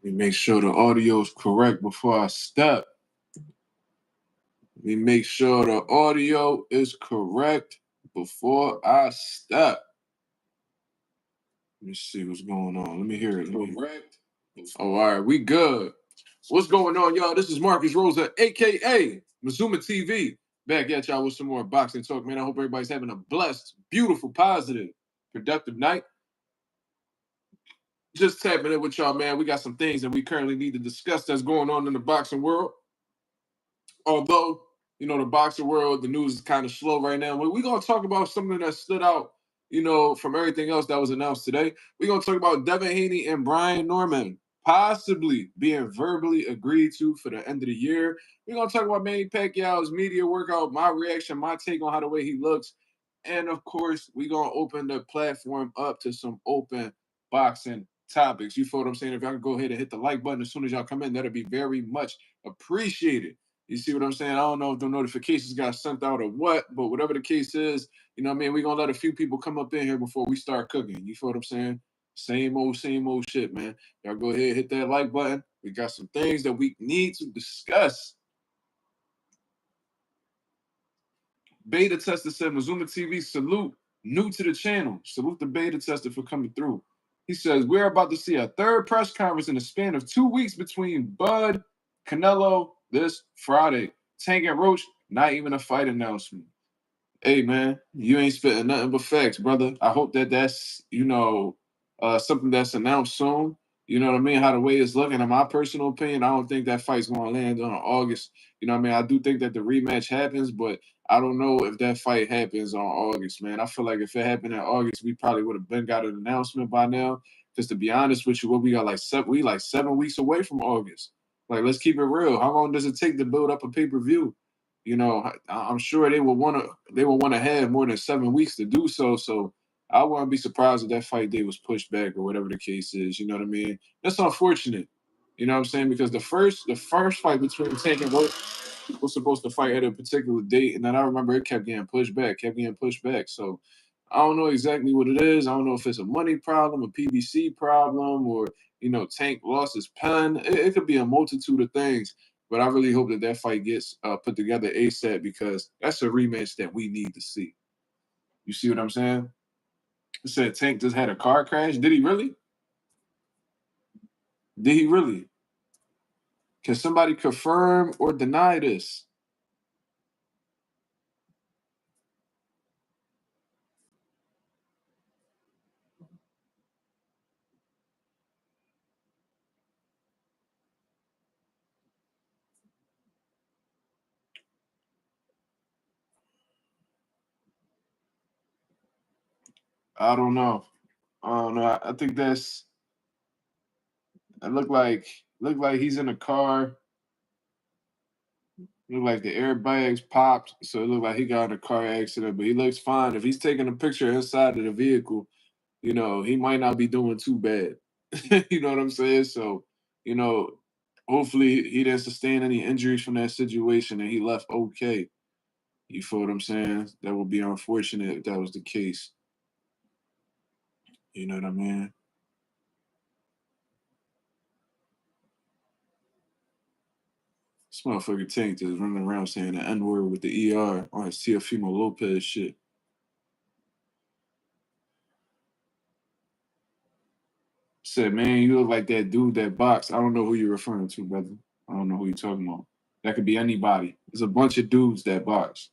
Let me make sure the audio is correct before I step. Let me make sure the audio is correct before I step. Let me see what's going on. Let me hear it. Correct. Oh, all right, we good. What's going on, y'all? This is Marcus Rosa, aka Mazuma TV. Back at y'all with some more boxing talk, man. I hope everybody's having a blessed, beautiful, positive, productive night. Just tapping in with y'all, man. We got some things that we currently need to discuss that's going on in the boxing world. Although, the boxing world, the news is kind of slow right now. We're going to talk about something that stood out, from everything else that was announced today. We're going to talk about Devin Haney and Brian Norman possibly being verbally agreed to for the end of the year. We're going to talk about Manny Pacquiao's media workout, my reaction, my take on how the way he looks. And of course, we're going to open the platform up to some open boxing topics. You feel what I'm saying? If y'all can go ahead and hit the like button as soon as y'all come in, that'll be very much appreciated. You see what I'm saying? I don't know if the notifications got sent out or what, but whatever the case is, we're going to let a few people come up in here before we start cooking. You feel what I'm saying? Same old shit, man. Y'all go ahead, hit that like button. We got some things that we need to discuss. Beta tester said, Mazuma TV, salute. New to the channel. Salute the beta tester for coming through. He says, we're about to see a third press conference in the span of 2 weeks between Bud, Canelo this Friday. Tank and Roach, not even a fight announcement. Hey, man, you ain't spitting nothing but facts, brother. I hope that's, something that's announced soon. You know what I mean? How the way it's looking, in my personal opinion, I don't think that fight's going to land on August. You know what I mean? I do think that the rematch happens, but I don't know if that fight happens on August, man. I feel like if it happened in August, we probably would have been got an announcement by now. Because to be honest with you, what we got like 7 weeks away from August. Like, let's keep it real. How long does it take to build up a pay-per-view? I'm sure they will want to have more than 7 weeks to do so. So I wouldn't be surprised if that fight day was pushed back or whatever the case is. You know what I mean? That's unfortunate. You know what I'm saying? Because the first fight between Tank and Roach was supposed to fight at a particular date, and then I remember it kept getting pushed back. So I don't know exactly what it is. I don't know if it's a money problem, a PBC problem, or Tank lost his pen. It could be a multitude of things. But I really hope that fight gets put together ASAP because that's a rematch that we need to see. You see what I'm saying? It said Tank just had a car crash. Did he really? Did he really? Can somebody confirm or deny this? I don't know. I think it looked like he's in a car. Looked like the airbags popped, so it looked like he got in a car accident. But he looks fine. If he's taking a picture inside of the vehicle, he might not be doing too bad. You know what I'm saying? So, you know, hopefully he didn't sustain any injuries from that situation and he left okay. You feel what I'm saying? That would be unfortunate if that was the case. You know what I mean? This motherfucker Tank just running around saying the N-word with the ER on his Teofimo Lopez shit. Said, man, you look like that dude that boxed. I don't know who you're referring to, brother. I don't know who you're talking about. That could be anybody. There's a bunch of dudes that box.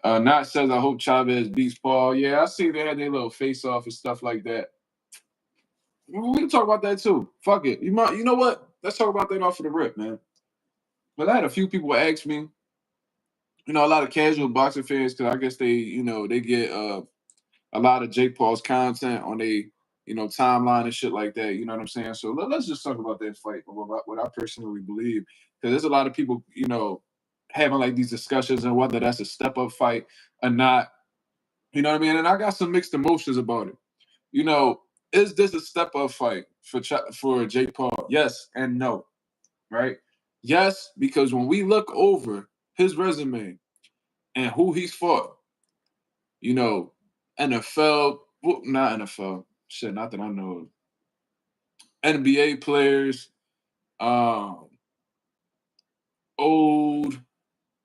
Not says, I hope Chavez beats Paul. Yeah, I see they had their little face off and stuff like that. We can talk about that too. Fuck it. You know what? Let's talk about that off of the rip, man. But I had a few people ask me, a lot of casual boxing fans, because I guess they get a lot of Jake Paul's content on timeline and shit like that. You know what I'm saying? So let's just talk about that fight, what I personally believe. Because there's a lot of people, having like these discussions and whether that's a step up fight or not. You know what I mean? And I got some mixed emotions about it. Is this a step up fight for Jake Paul? Yes and no, right? Yes, because when we look over his resume and who he's fought, NFL, well, not NFL, shit, not that I know of. NBA players, old,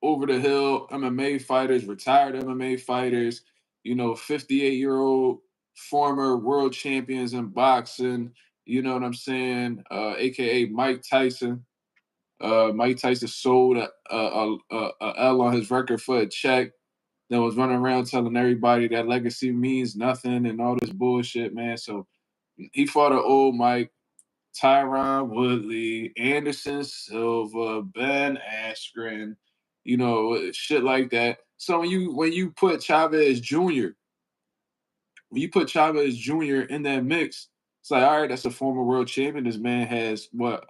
over the hill MMA fighters, retired MMA fighters, 58-year-old former world champions in boxing, you know what I'm saying? AKA Mike Tyson. Mike Tyson sold a L on his record for a check that was running around telling everybody that legacy means nothing and all this bullshit, man. So he fought an old Mike, Tyron Woodley, Anderson Silva, Ben Askren, shit like that. So when you put Chavez Jr. when you put Chavez Jr. in that mix, it's like, all right, that's a former world champion. This man has what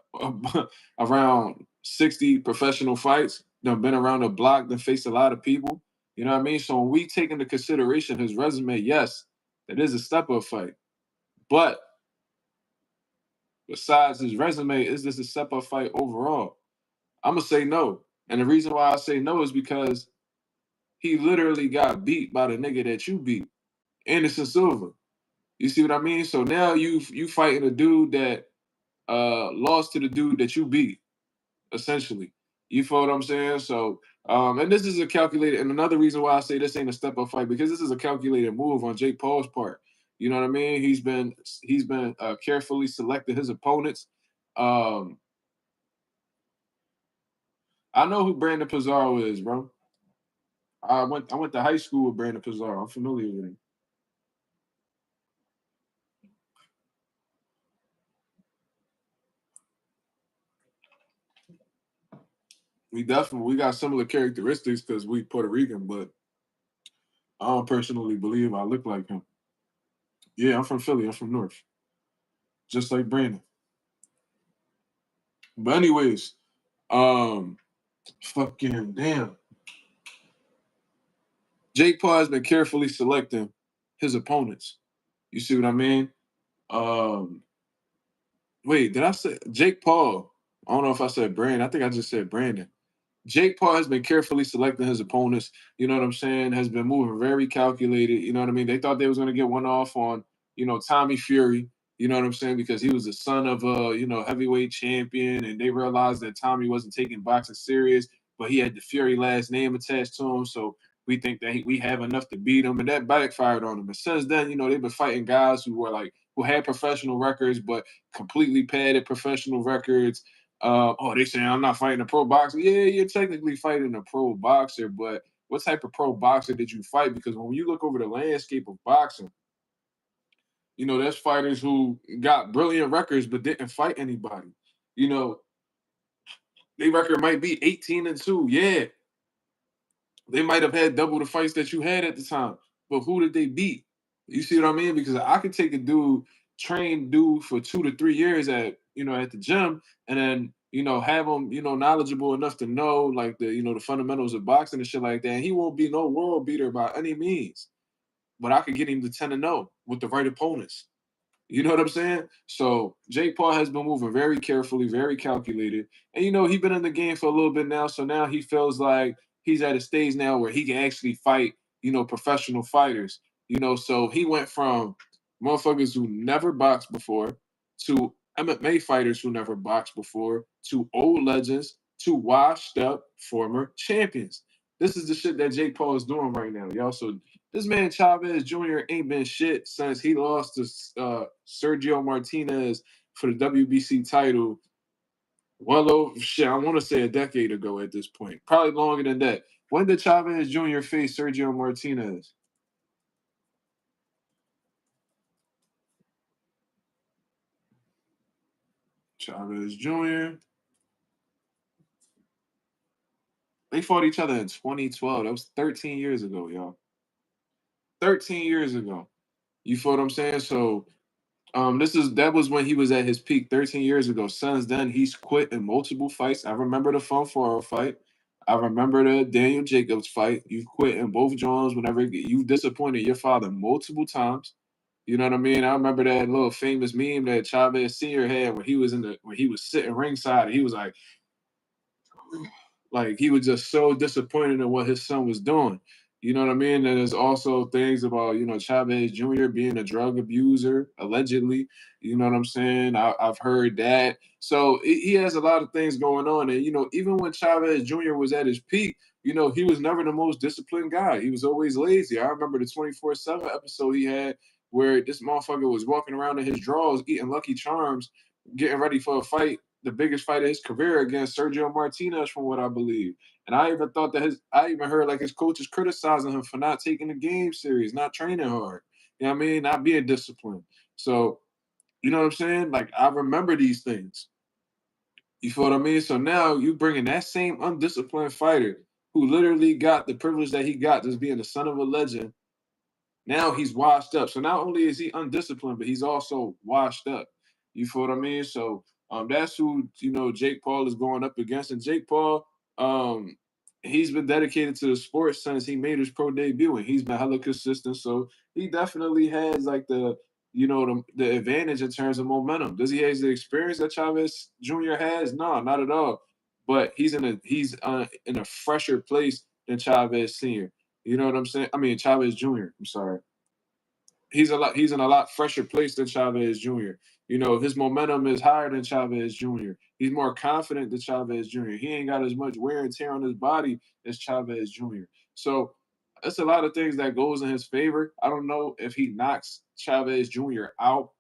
around 60 professional fights. Been around the block, done faced a lot of people. You know what I mean? So when we take into consideration his resume, yes, it is a step up fight. But besides his resume, is this a step up fight overall? I'm gonna say no. And the reason why I say no is because he literally got beat by the nigga that you beat, Anderson Silva. You see what I mean? So now you fighting a dude that lost to the dude that you beat, essentially. You feel what I'm saying? So and this is a calculated, and another reason why I say this ain't a step up fight, because this is a calculated move on Jake Paul's part. You know what I mean? He's been carefully selecting his opponents. Um, I know who Brandon Pizarro is, bro. I went to high school with Brandon Pizarro. I'm familiar with him. We got similar characteristics because we Puerto Rican, but I don't personally believe I look like him. Yeah, I'm from Philly. I'm from North, just like Brandon. But anyways, um, fucking damn. Jake Paul has been carefully selecting his opponents. You see what I mean? Um, wait, did I say Jake Paul? I don't know if I said Brandon. I think I just said Brandon. Jake Paul has been carefully selecting his opponents. You know what I'm saying? Has been moving very calculated. You know what I mean? They thought they was going to get one off on, Tommy Fury. You know what I'm saying? Because he was the son of a, heavyweight champion, and they realized that Tommy wasn't taking boxing serious, but he had the Fury last name attached to him. So we think that we have enough to beat him, and that backfired on him. And since then, they've been fighting guys who had professional records, but completely padded professional records. They saying I'm not fighting a pro boxer. Yeah, you're technically fighting a pro boxer, but what type of pro boxer did you fight? Because when you look over the landscape of boxing, there's fighters who got brilliant records but didn't fight anybody. You know, their record might be 18-2. Yeah, they might have had double the fights that you had at the time, but who did they beat? You see what I mean? Because I could take a train dude for 2 to 3 years at the gym, and then have him knowledgeable enough to know like the fundamentals of boxing and shit like that. And he won't be no world beater by any means, but I could get him to 10-0 with the right opponents. You know what I'm saying? So Jake Paul has been moving very carefully, very calculated. And he's been in the game for a little bit now. So now he feels like he's at a stage now where he can actually fight, professional fighters. So he went from motherfuckers who never boxed before to MMA fighters who never boxed before to old legends to washed up former champions. This is the shit that Jake Paul is doing right now, y'all. So this man Chavez Jr. ain't been shit since he lost to Sergio Martinez for the WBC title. Well, over shit, I want to say a decade ago at this point, probably longer than that. When did Chavez Jr. face Sergio Martinez? Chavez Jr. They fought each other in 2012. That was 13 years ago, y'all. 13 years ago. You feel what I'm saying? So that was when he was at his peak 13 years ago. Since then, he's quit in multiple fights. I remember the Fonforo fight. I remember the Daniel Jacobs fight. You've quit in both Jones whenever you've disappointed your father multiple times. You know what I mean? I remember that little famous meme that Chavez Sr. had when he was sitting ringside and he was like he was just so disappointed in what his son was doing. You know what I mean? And there's also things about, Chavez Jr. being a drug abuser, allegedly. You know what I'm saying? I've heard that. So he has a lot of things going on. And, even when Chavez Jr. was at his peak, he was never the most disciplined guy. He was always lazy. I remember the 24/7 episode he had where this motherfucker was walking around in his drawers, eating Lucky Charms, getting ready for a fight, the biggest fight of his career against Sergio Martinez, from what I believe. And I even thought that I even heard like his coaches criticizing him for not taking the game serious, not training hard. You know what I mean? Not being disciplined. So, you know what I'm saying? Like, I remember these things. You feel what I mean? So now you bringing that same undisciplined fighter who literally got the privilege that he got, just being the son of a legend. Now he's washed up. So not only is he undisciplined, but he's also washed up. You feel what I mean? So that's who Jake Paul is going up against. And Jake Paul, um, he's been dedicated to the sport since he made his pro debut, and he's been hella consistent. So he definitely has like the advantage in terms of momentum. Does he have the experience that Chavez Jr. has? No, not at all. But he's in a fresher place than Chavez Sr. You know what I'm saying? I mean, Chavez Jr. I'm sorry. He's in a lot fresher place than Chavez Jr. His momentum is higher than Chavez Jr. He's more confident than Chavez Jr. He ain't got as much wear and tear on his body as Chavez Jr. So that's a lot of things that goes in his favor. I don't know if he knocks Chavez Jr. out.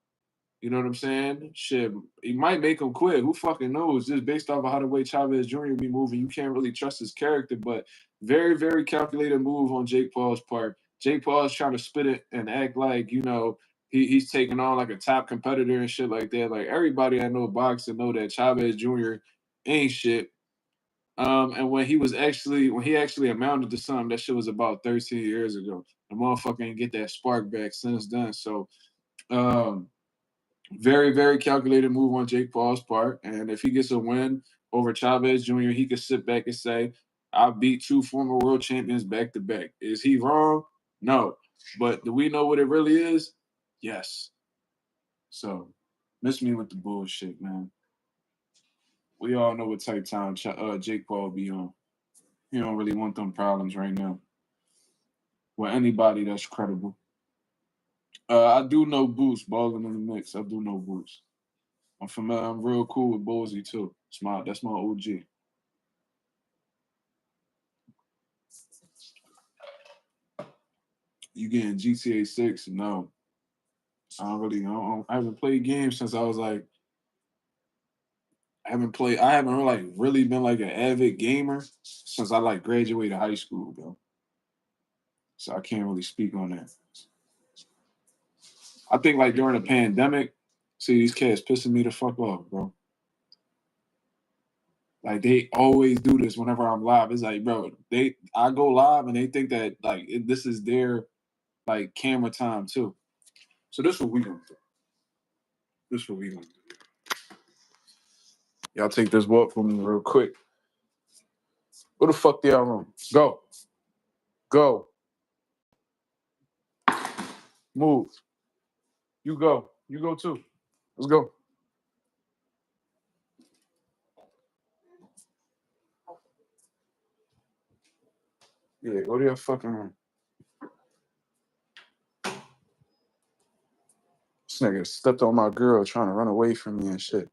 You know what I'm saying? Shit, he might make him quit. Who fucking knows? Just based off of how the way Chavez Jr. be moving, you can't really trust his character. But very, very calculated move on Jake Paul's part. Jake Paul is trying to spit it and act like he's taking on like a top competitor and shit like that. Like everybody I know boxing know that Chavez Jr. ain't shit. And when he actually amounted to something, that shit was about 13 years ago. The motherfucker ain't get that spark back since then. So. Very, very calculated move on Jake Paul's part. And if he gets a win over Chavez Jr., he could sit back and say, I beat two former world champions back to back. Is he wrong? No. But do we know what it really is? Yes. So miss me with the bullshit, man. We all know what type time Jake Paul be on. He don't really want them problems right now with anybody that's credible. I do know Boots balling in the mix. I do know Boots. I'm familiar. I'm real cool with Ballsy too. That's my OG. You getting GTA 6? No. I haven't played games since I was like, I haven't like really been like an avid gamer since I like graduated high school, bro. So I can't really speak on that. I think like during the pandemic, see these cats pissing me the fuck off, bro. Like they always do this whenever I'm live. It's like, bro, I go live and they think that like this is their like camera time too. So this is what we gonna do. This is what we gonna do. Y'all take this walk for me real quick. Where the fuck do y'all room? Go. Go. Move. You go. You go too. Let's go. Yeah, go to your fucking room. This nigga stepped on my girl trying to run away from me and shit.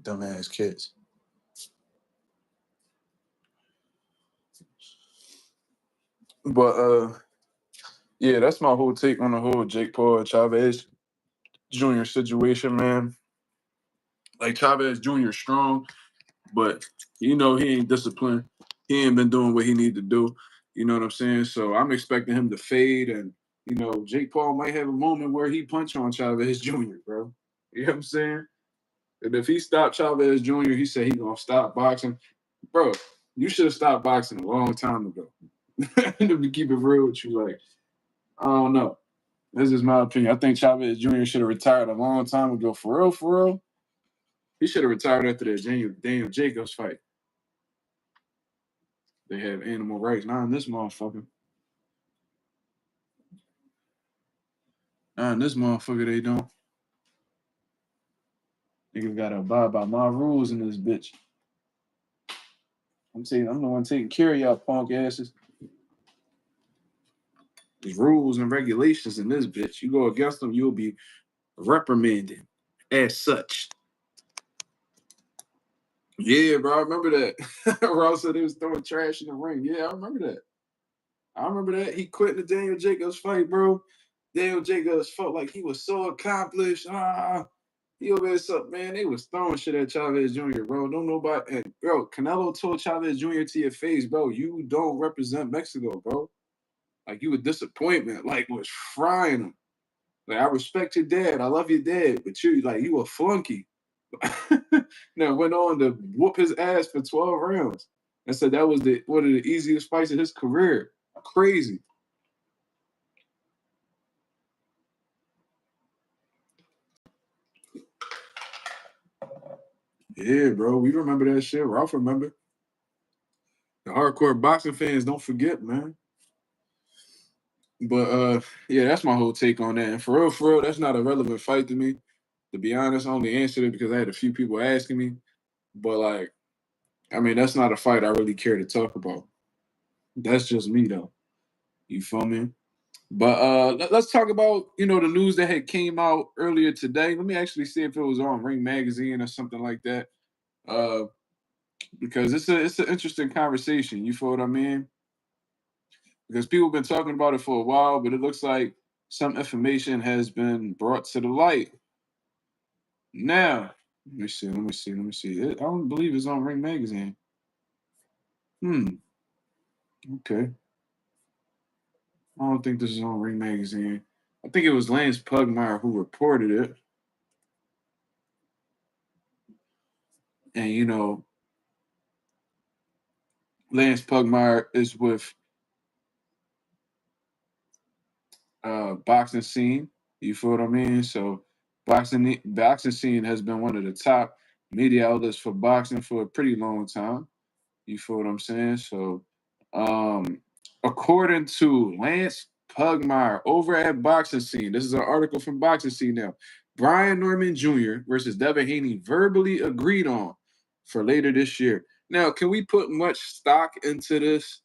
Dumbass kids. But yeah, that's my whole take on the whole Jake Paul Chavez Jr. situation, man. Like Chavez Jr. strong, but he ain't disciplined. He ain't been doing what he need to do. You know what I'm saying? So I'm expecting him to fade, and Jake Paul might have a moment where he punch on Chavez Jr., bro. You know what I'm saying? And if he stopped Chavez Jr., he said he gonna stop boxing. Bro, you should have stopped boxing a long time ago. To keep it real with you, like, I don't know. This is my opinion. I think Chavez Jr. should have retired a long time ago. For real, for real. He should have retired after that Daniel Jacobs fight. They have animal rights. Not in this motherfucker. Not in this motherfucker, they don't. Niggas gotta abide by my rules in this bitch. I'm the one taking care of y'all punk asses. There's rules and regulations in this bitch. You go against them, you'll be reprimanded as such. Yeah, bro, I remember that. Ross said he was throwing trash in the ring. Yeah, I remember that. I remember that. He quit the Daniel Jacobs fight, bro. Daniel Jacobs felt like he was so accomplished. He over there, so, man, they was throwing shit at Chavez Jr., bro. Don't nobody, and, bro, Canelo told Chavez Jr. to your face, bro, you don't represent Mexico, bro. Like, you a disappointment. Like, was frying him. Like, I respect your dad. I love your dad, but you a flunky. Now went on to whoop his ass for 12 rounds and said that was one of the easiest fights of his career. Crazy. Yeah, bro. We remember that shit. Ralph remember. The hardcore boxing fans don't forget, man. But yeah, that's my whole take on that. And for real, that's not a relevant fight to me. To be honest, I only answered it because I had a few people asking me. But like, I mean, that's not a fight I really care to talk about. That's just me though. You feel me? But let's talk about the news that had came out earlier today. Let me actually see if it was on Ring Magazine or something like that. Uh, because it's an interesting conversation. You feel what I mean? Because people have been talking about it for a while, but it looks like some information has been brought to the light. Now, let me see. I don't believe it's on Ring Magazine. Okay. I don't think this is on Ring Magazine. I think it was Lance Pugmire who reported it. And Lance Pugmire is with boxing scene. You feel what I mean? So boxing scene has been one of the top media outlets for boxing for a pretty long time. You feel what I'm saying? So um according to Lance Pugmire over at Boxing Scene, this is an article from Boxing Scene now. Brian Norman Jr. versus Devin Haney verbally agreed on for later this year. Now, can we put much stock into this?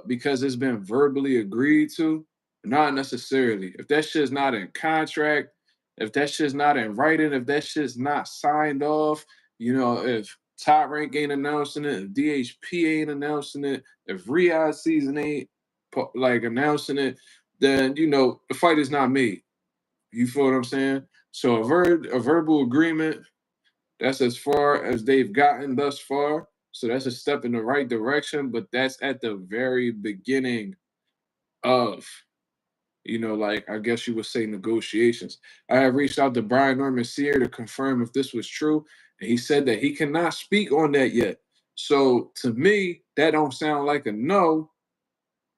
Because it's been verbally agreed to? Not necessarily. If that shit's not in contract, if that shit's not in writing, if that shit's not signed off, if Top Rank ain't announcing it, if DHP ain't announcing it, if Riyadh season ain't like announcing it, then the fight is not made. You feel what I'm saying? So a verbal agreement, that's as far as they've gotten thus far. So that's a step in the right direction, but that's at the very beginning of, like I guess you would say negotiations. I have reached out to Brian Norman Sear to confirm if this was true, and he said that he cannot speak on that yet. So to me, that don't sound like a no,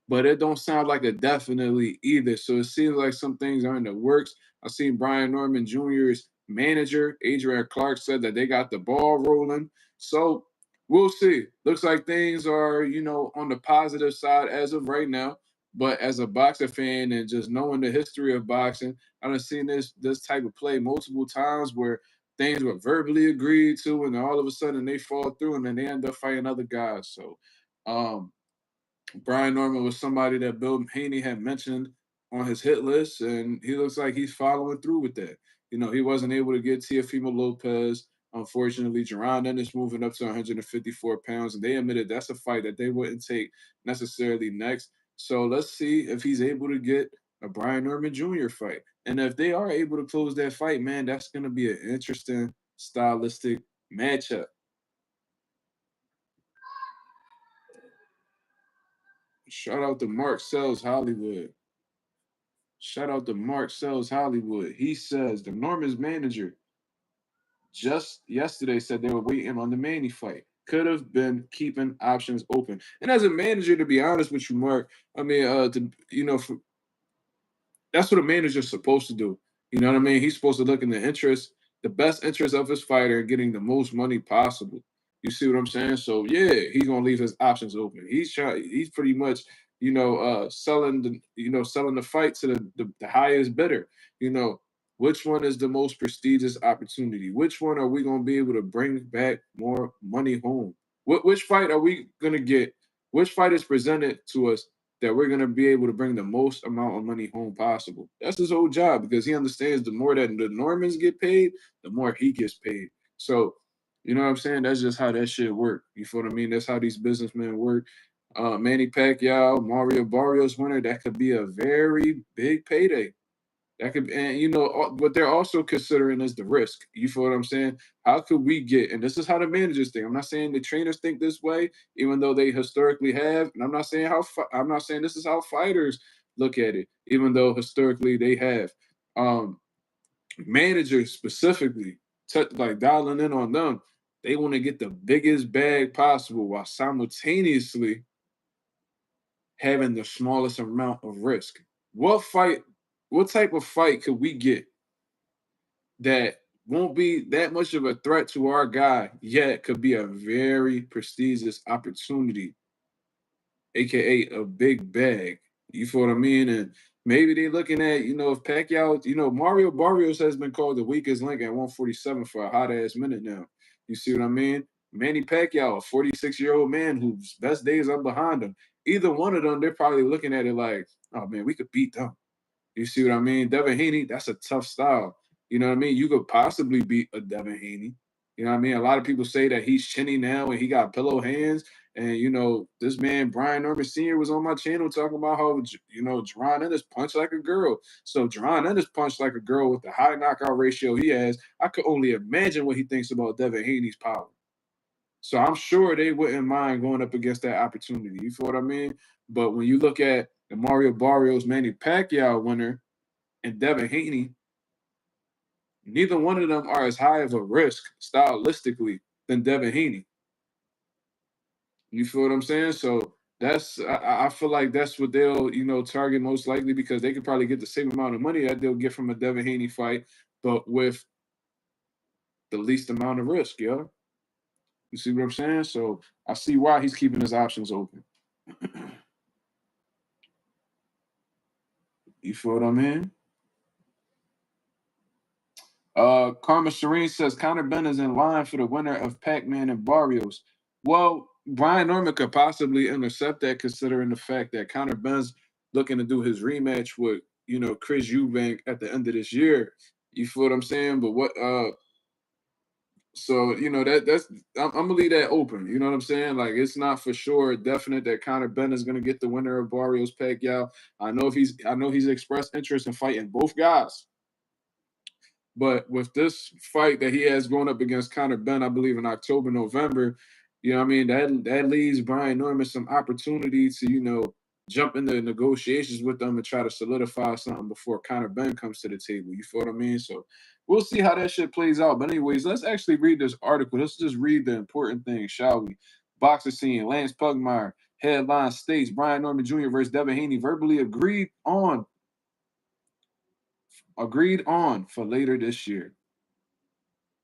but it don't sound like a definitely either. So it seems like some things are in the works. I seen Brian Norman Jr.'s manager, Adrian Clark, said that they got the ball rolling. So we'll see. Looks like things are, on the positive side as of right now. But as a boxer fan and just knowing the history of boxing, I've seen this type of play multiple times where things were verbally agreed to, and then all of a sudden they fall through, and then they end up fighting other guys. So Brian Norman was somebody that Bill Haney had mentioned on his hit list, and he looks like he's following through with that. He wasn't able to get Teofimo Lopez. Unfortunately, Jerron Ennis moving up to 154 pounds, and they admitted that's a fight that they wouldn't take necessarily next. So let's see if he's able to get a Brian Norman Jr. fight. And if they are able to close that fight, man, that's going to be an interesting stylistic matchup. Shout out to Mark Sells Hollywood. Shout out to Mark Sells Hollywood. He says the Norman's manager just yesterday said they were waiting on the Manny fight. Could have been keeping options open. And as a manager, to be honest with you, Mark, I mean, that's what a manager's supposed to do. You know what I mean? He's supposed to look in the best interest of his fighter and getting the most money possible. You see what I'm saying? So yeah, he's gonna leave his options open. He's pretty much, selling selling the fight to the highest bidder. Which one is the most prestigious opportunity? Which one are we gonna be able to bring back more money home? Which fight are we gonna get? Which fight is presented to us that we're gonna be able to bring the most amount of money home possible? That's his whole job because he understands the more that the Normans get paid, the more he gets paid. So, you know what I'm saying? That's just how that shit work. You feel what I mean? That's how these businessmen work. Manny Pacquiao, Mario Barrios winner, that could be a very big payday. That could, and what they're also considering is the risk. You feel what I'm saying? How could we get? And this is how the managers think. I'm not saying the trainers think this way, even though they historically have. And I'm not saying I'm not saying this is how fighters look at it, even though historically they have. Um, Managers specifically, like dialing in on them, they want to get the biggest bag possible while simultaneously having the smallest amount of risk. What fight? What type of fight could we get that won't be that much of a threat to our guy, yet could be a very prestigious opportunity, aka a big bag? You feel what I mean? And maybe they're looking at, if Pacquiao, Mario Barrios has been called the weakest link at 147 for a hot ass minute now. You see what I mean? Manny Pacquiao, a 46-year-old man whose best days are behind him. Either one of them, they're probably looking at it like, oh man, we could beat them. You see what I mean? Devin Haney, that's a tough style. You know what I mean? You could possibly beat a Devin Haney. You know what I mean? A lot of people say that he's chinny now and he got pillow hands. And, this man, Brian Norman Sr., was on my channel talking about how, Jerron Ennis punched like a girl. So Jerron Ennis punched like a girl with the high knockout ratio he has. I could only imagine what he thinks about Devin Haney's power. So I'm sure they wouldn't mind going up against that opportunity. You feel what I mean? But when you look at the Mario Barrios Manny Pacquiao winner and Devin Haney, neither one of them are as high of a risk stylistically than Devin Haney. You feel what I'm saying? So I feel like that's what they'll target most likely because they could probably get the same amount of money that they'll get from a Devin Haney fight, but with the least amount of risk, yo. You see what I'm saying? So I see why he's keeping his options open. You feel what I mean? Karma Serene says Conor Benn is in line for the winner of Pac-Man and Barrios. Well, Brian Norman could possibly intercept that considering the fact that Conor Benn's looking to do his rematch with, Chris Eubank at the end of this year. You feel what I'm saying? But so that's I'm gonna leave that open. You know what I'm saying? Like it's not for sure definite that Conor Benn is gonna get the winner of Barrios Pacquiao. I know he's expressed interest in fighting both guys. But with this fight that he has going up against Conor Benn, I believe in October, November, what I mean, that leaves Brian Norman some opportunity to, jump into negotiations with them and try to solidify something before Conor Benn comes to the table. You feel what I mean? So we'll see how that shit plays out. But anyways, let's actually read this article. Let's just read the important things, shall we? Boxer scene, Lance Pugmire, headline states Brian Norman Jr. versus Devin Haney verbally agreed on for later this year.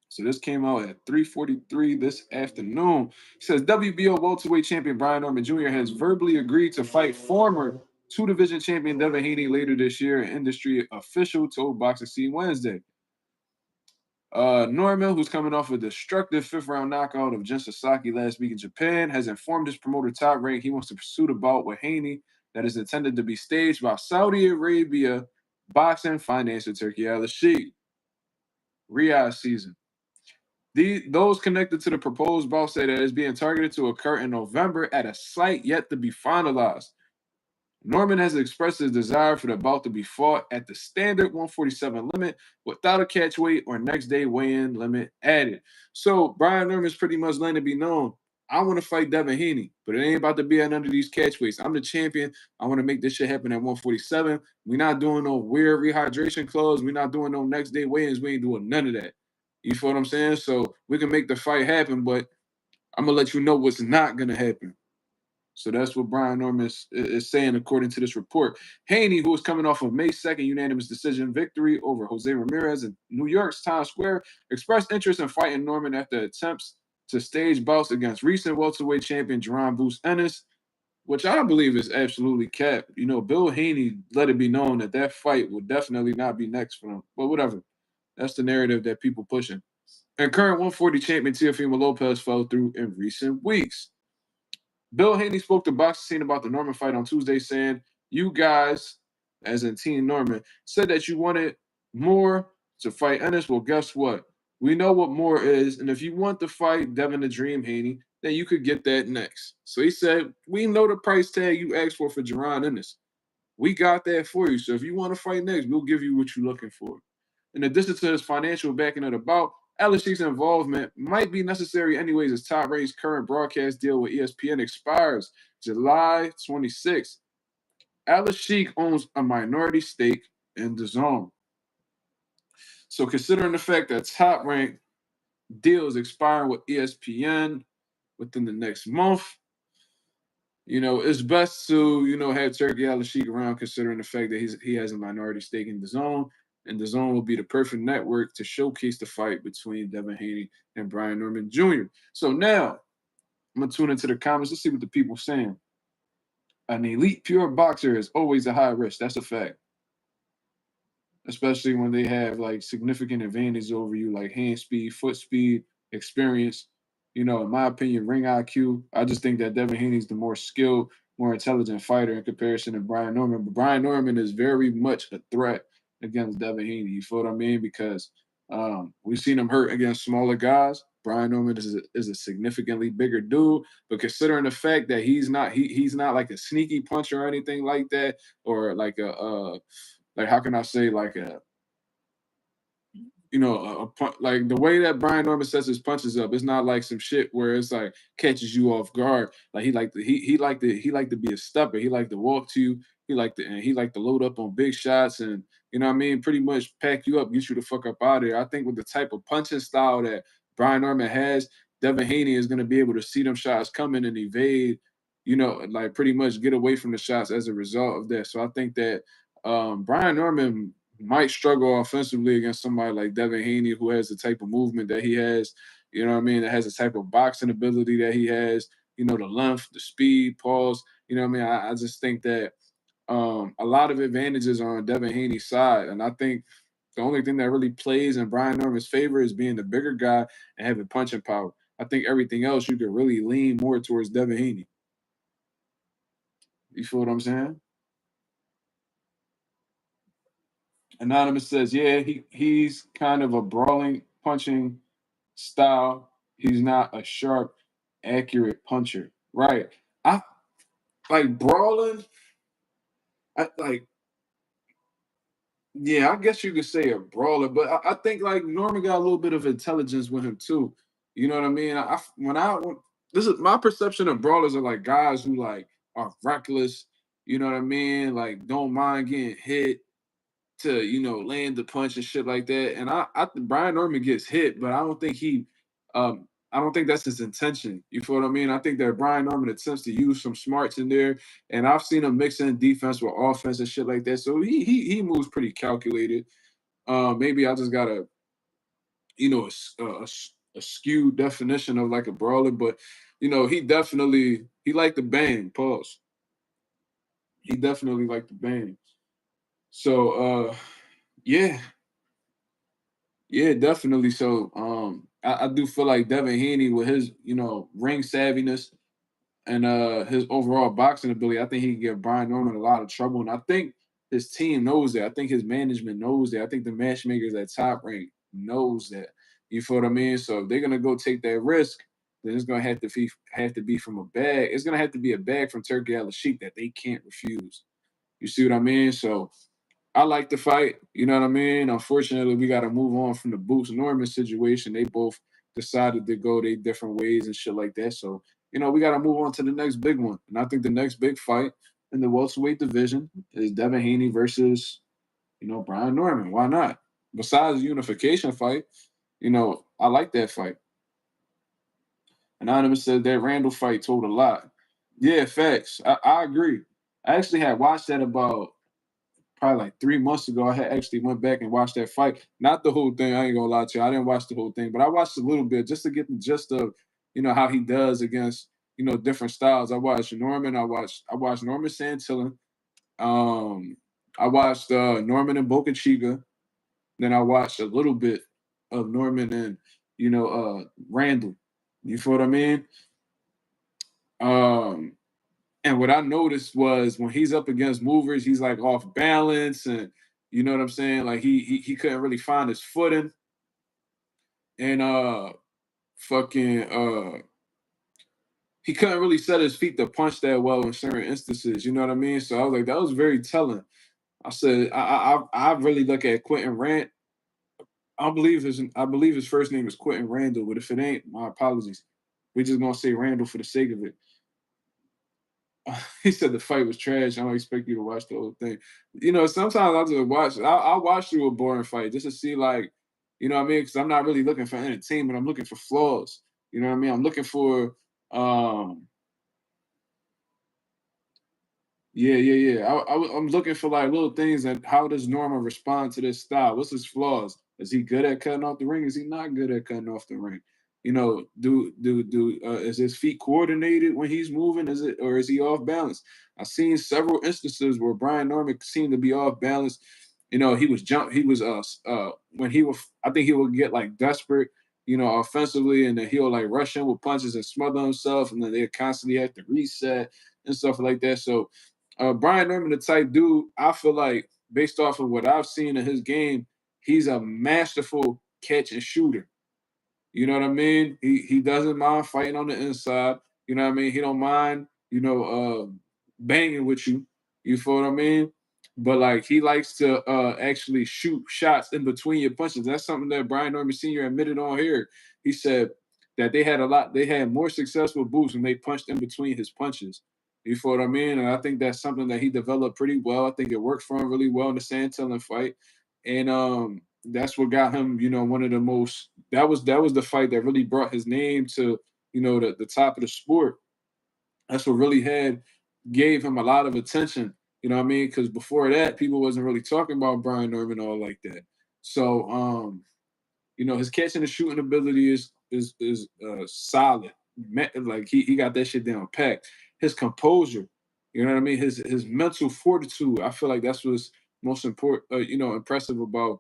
So this came out at 3:43 this afternoon. It says WBO welterweight champion Brian Norman Jr. has verbally agreed to fight former two-division champion Devin Haney later this year. An industry official told Boxing Scene Wednesday. Norman, who's coming off a destructive fifth-round knockout of Jin Sasaki last week in Japan, has informed his promoter Top Rank he wants to pursue the bout with Haney that is intended to be staged by Saudi Arabia boxing financier Turkey Al-Sheikh. Riyadh season. Those connected to the proposed bout say that it's being targeted to occur in November at a site yet to be finalized. Norman has expressed his desire for the bout to be fought at the standard 147 limit without a catch weight or next day weigh-in limit added. So Brian Norman's pretty much letting it be known, I want to fight Devin Haney, but it ain't about to be at none of these catch weights. I'm the champion. I want to make this shit happen at 147. We're not doing no weird rehydration clause. We're not doing no next day weigh-ins. We ain't doing none of that. You feel what I'm saying? So we can make the fight happen, but I'm going to let you know what's not going to happen. So that's what Brian Norman is saying, according to this report. Haney, who is coming off of May 2nd unanimous decision victory over Jose Ramirez in New York's Times Square, expressed interest in fighting Norman after attempts to stage bouts against recent welterweight champion Jerron Bruce Ennis, which I believe is absolutely capped. Bill Haney let it be known that fight will definitely not be next for him. But whatever. That's the narrative that people pushing. And current 140 champion Teofimo Lopez fell through in recent weeks. Bill Haney spoke to boxing scene about the Norman fight on Tuesday, saying, "You guys, as in Team Norman, said that you wanted more to fight Ennis. Well, guess what? We know what more is, and if you want to fight Devin the Dream Haney, then you could get that next." So he said, "We know the price tag you asked for Jerron Ennis. We got that for you. So if you want to fight next, we'll give you what you're looking for." In addition to his financial backing of the bout, Alashik's involvement might be necessary anyways as Top Rate's current broadcast deal with ESPN expires July 26th. Alashik owns a minority stake in the zone. So considering the fact that Top Rank deal is expiring with ESPN within the next month, it's best to, have Turkey Al-Sheikh around considering the fact that he has a minority stake in the zone, and the zone will be the perfect network to showcase the fight between Devin Haney and Brian Norman Jr. So now I'm going to tune into the comments. Let's see what the people are saying. An elite pure boxer is always a high risk. That's a fact. Especially when they have like significant advantage over you, like hand speed, foot speed, experience. In my opinion, ring IQ. I just think that Devin Haney's the more skilled, more intelligent fighter in comparison to Brian Norman. But Brian Norman is very much a threat against Devin Haney. You feel what I mean? Because we've seen him hurt against smaller guys. Brian Norman is a significantly bigger dude, but considering the fact that he's not like a sneaky puncher or anything like that, or like like how can I say, like like the way that Brian Norman sets his punches up, it's not like some shit where it's like catches you off guard. Like he like to be a stepper. He like to walk to you. He like to load up on big shots, and what I mean, pretty much pack you up, get you the fuck up out of there. I think with the type of punching style that Brian Norman has, Devin Haney is going to be able to see them shots coming and evade. Like pretty much get away from the shots as a result of that. So I think that Brian Norman might struggle offensively against somebody like Devin Haney, who has the type of movement that he has, that has the type of boxing ability that he has, the length, the speed, pause, I just think that a lot of advantages are on Devin Haney's side. And I think the only thing that really plays in Brian Norman's favor is being the bigger guy and having punching power. I think everything else you could really lean more towards Devin Haney. You feel what I'm saying? Anonymous says, yeah, he's kind of a brawling, punching style. He's not a sharp, accurate puncher. Right. I like brawling. I like, yeah, I guess you could say a brawler, but I think like Norman got a little bit of intelligence with him too. You know what I mean? This is my perception of brawlers are like guys who like are reckless. You know what I mean? Like don't mind getting hit to land the punch and shit like that. And I think Brian Norman gets hit, but I don't think that's his intention. You feel what I mean? I think that Brian Norman attempts to use some smarts in there, and I've seen him mix in defense with offense and shit like that. So he moves pretty calculated. Maybe I just got a skewed definition of like a brawler, but he liked the bang. Pause. He definitely liked the bang. So yeah, yeah, definitely. So I do feel like Devin Haney with his, ring savviness and his overall boxing ability, I think he can give Brian Norman a lot of trouble. And I think his team knows that. I think his management knows that. I think the matchmakers at Top Rank knows that. You feel what I mean? So if they're gonna go take that risk, then it's gonna have to be from a bag. It's gonna have to be a bag from Turkey Al-Sheikh that they can't refuse. You see what I mean? So I like the fight. You know what I mean? Unfortunately, we got to move on from the Boots Norman situation. They both decided to go their different ways and shit like that. So, we got to move on to the next big one. And I think the next big fight in the welterweight division is Devin Haney versus, Brian Norman. Why not? Besides the unification fight, I like that fight. Anonymous said that Randall fight told a lot. Yeah, facts. I agree. I actually had watched that about probably like 3 months ago. I had actually went back and watched that fight. Not the whole thing. I ain't gonna lie to you. I didn't watch the whole thing, but I watched a little bit just to get the gist of, how he does against, different styles. I watched Norman. I watched Norman Santillan. Um, I watched Norman and Boca Chica. Then I watched a little bit of Norman and Randall. You feel what I mean? And what I noticed was when he's up against movers, he's like off balance, and you know what I'm saying? Like he couldn't really find his footing, and fucking he couldn't really set his feet to punch that well in certain instances. You know what I mean? So I was like, that was very telling. I said, I really look at Quentin Rand. I believe his first name is Quentin Randall, but if it ain't, my apologies. We're just gonna say Randall for the sake of it. He said the fight was trash. I don't expect you to watch the whole thing. Sometimes I'll just watch. I'll watch through a boring fight just to see, like, you know what I mean? Because I'm not really looking for entertainment. I'm looking for flaws. You know what I mean? I'm looking for, yeah. I'm looking for like little things and how does Norman respond to this style? What's his flaws? Is he good at cutting off the ring? Is he not good at cutting off the ring? Is his feet coordinated when he's moving? Is he off balance? I've seen several instances where Brian Norman seemed to be off balance. He was when he was, I think he would get like desperate, offensively, and then he'll like rush in with punches and smother himself, and then they constantly have to reset and stuff like that. So Brian Norman, the type dude, I feel like based off of what I've seen in his game, he's a masterful catch and shooter. You know what I mean? He doesn't mind fighting on the inside. You know what I mean? He don't mind, banging with you. You feel what I mean? But like he likes to actually shoot shots in between your punches. That's something that Brian Norman Sr. admitted on here. He said that they had more successful boosts when they punched in between his punches. You feel what I mean? And I think that's something that he developed pretty well. I think it worked for him really well in the Santillan fight. And that's what got him, one of the most. That was the fight that really brought his name to, the top of the sport. That's what really gave him a lot of attention. You know what I mean? Because before that, people wasn't really talking about Brian Norman all like that. So his catching and shooting ability is solid. Like he got that shit down packed. His composure, you know what I mean. His mental fortitude. I feel like that's what's most important. Impressive about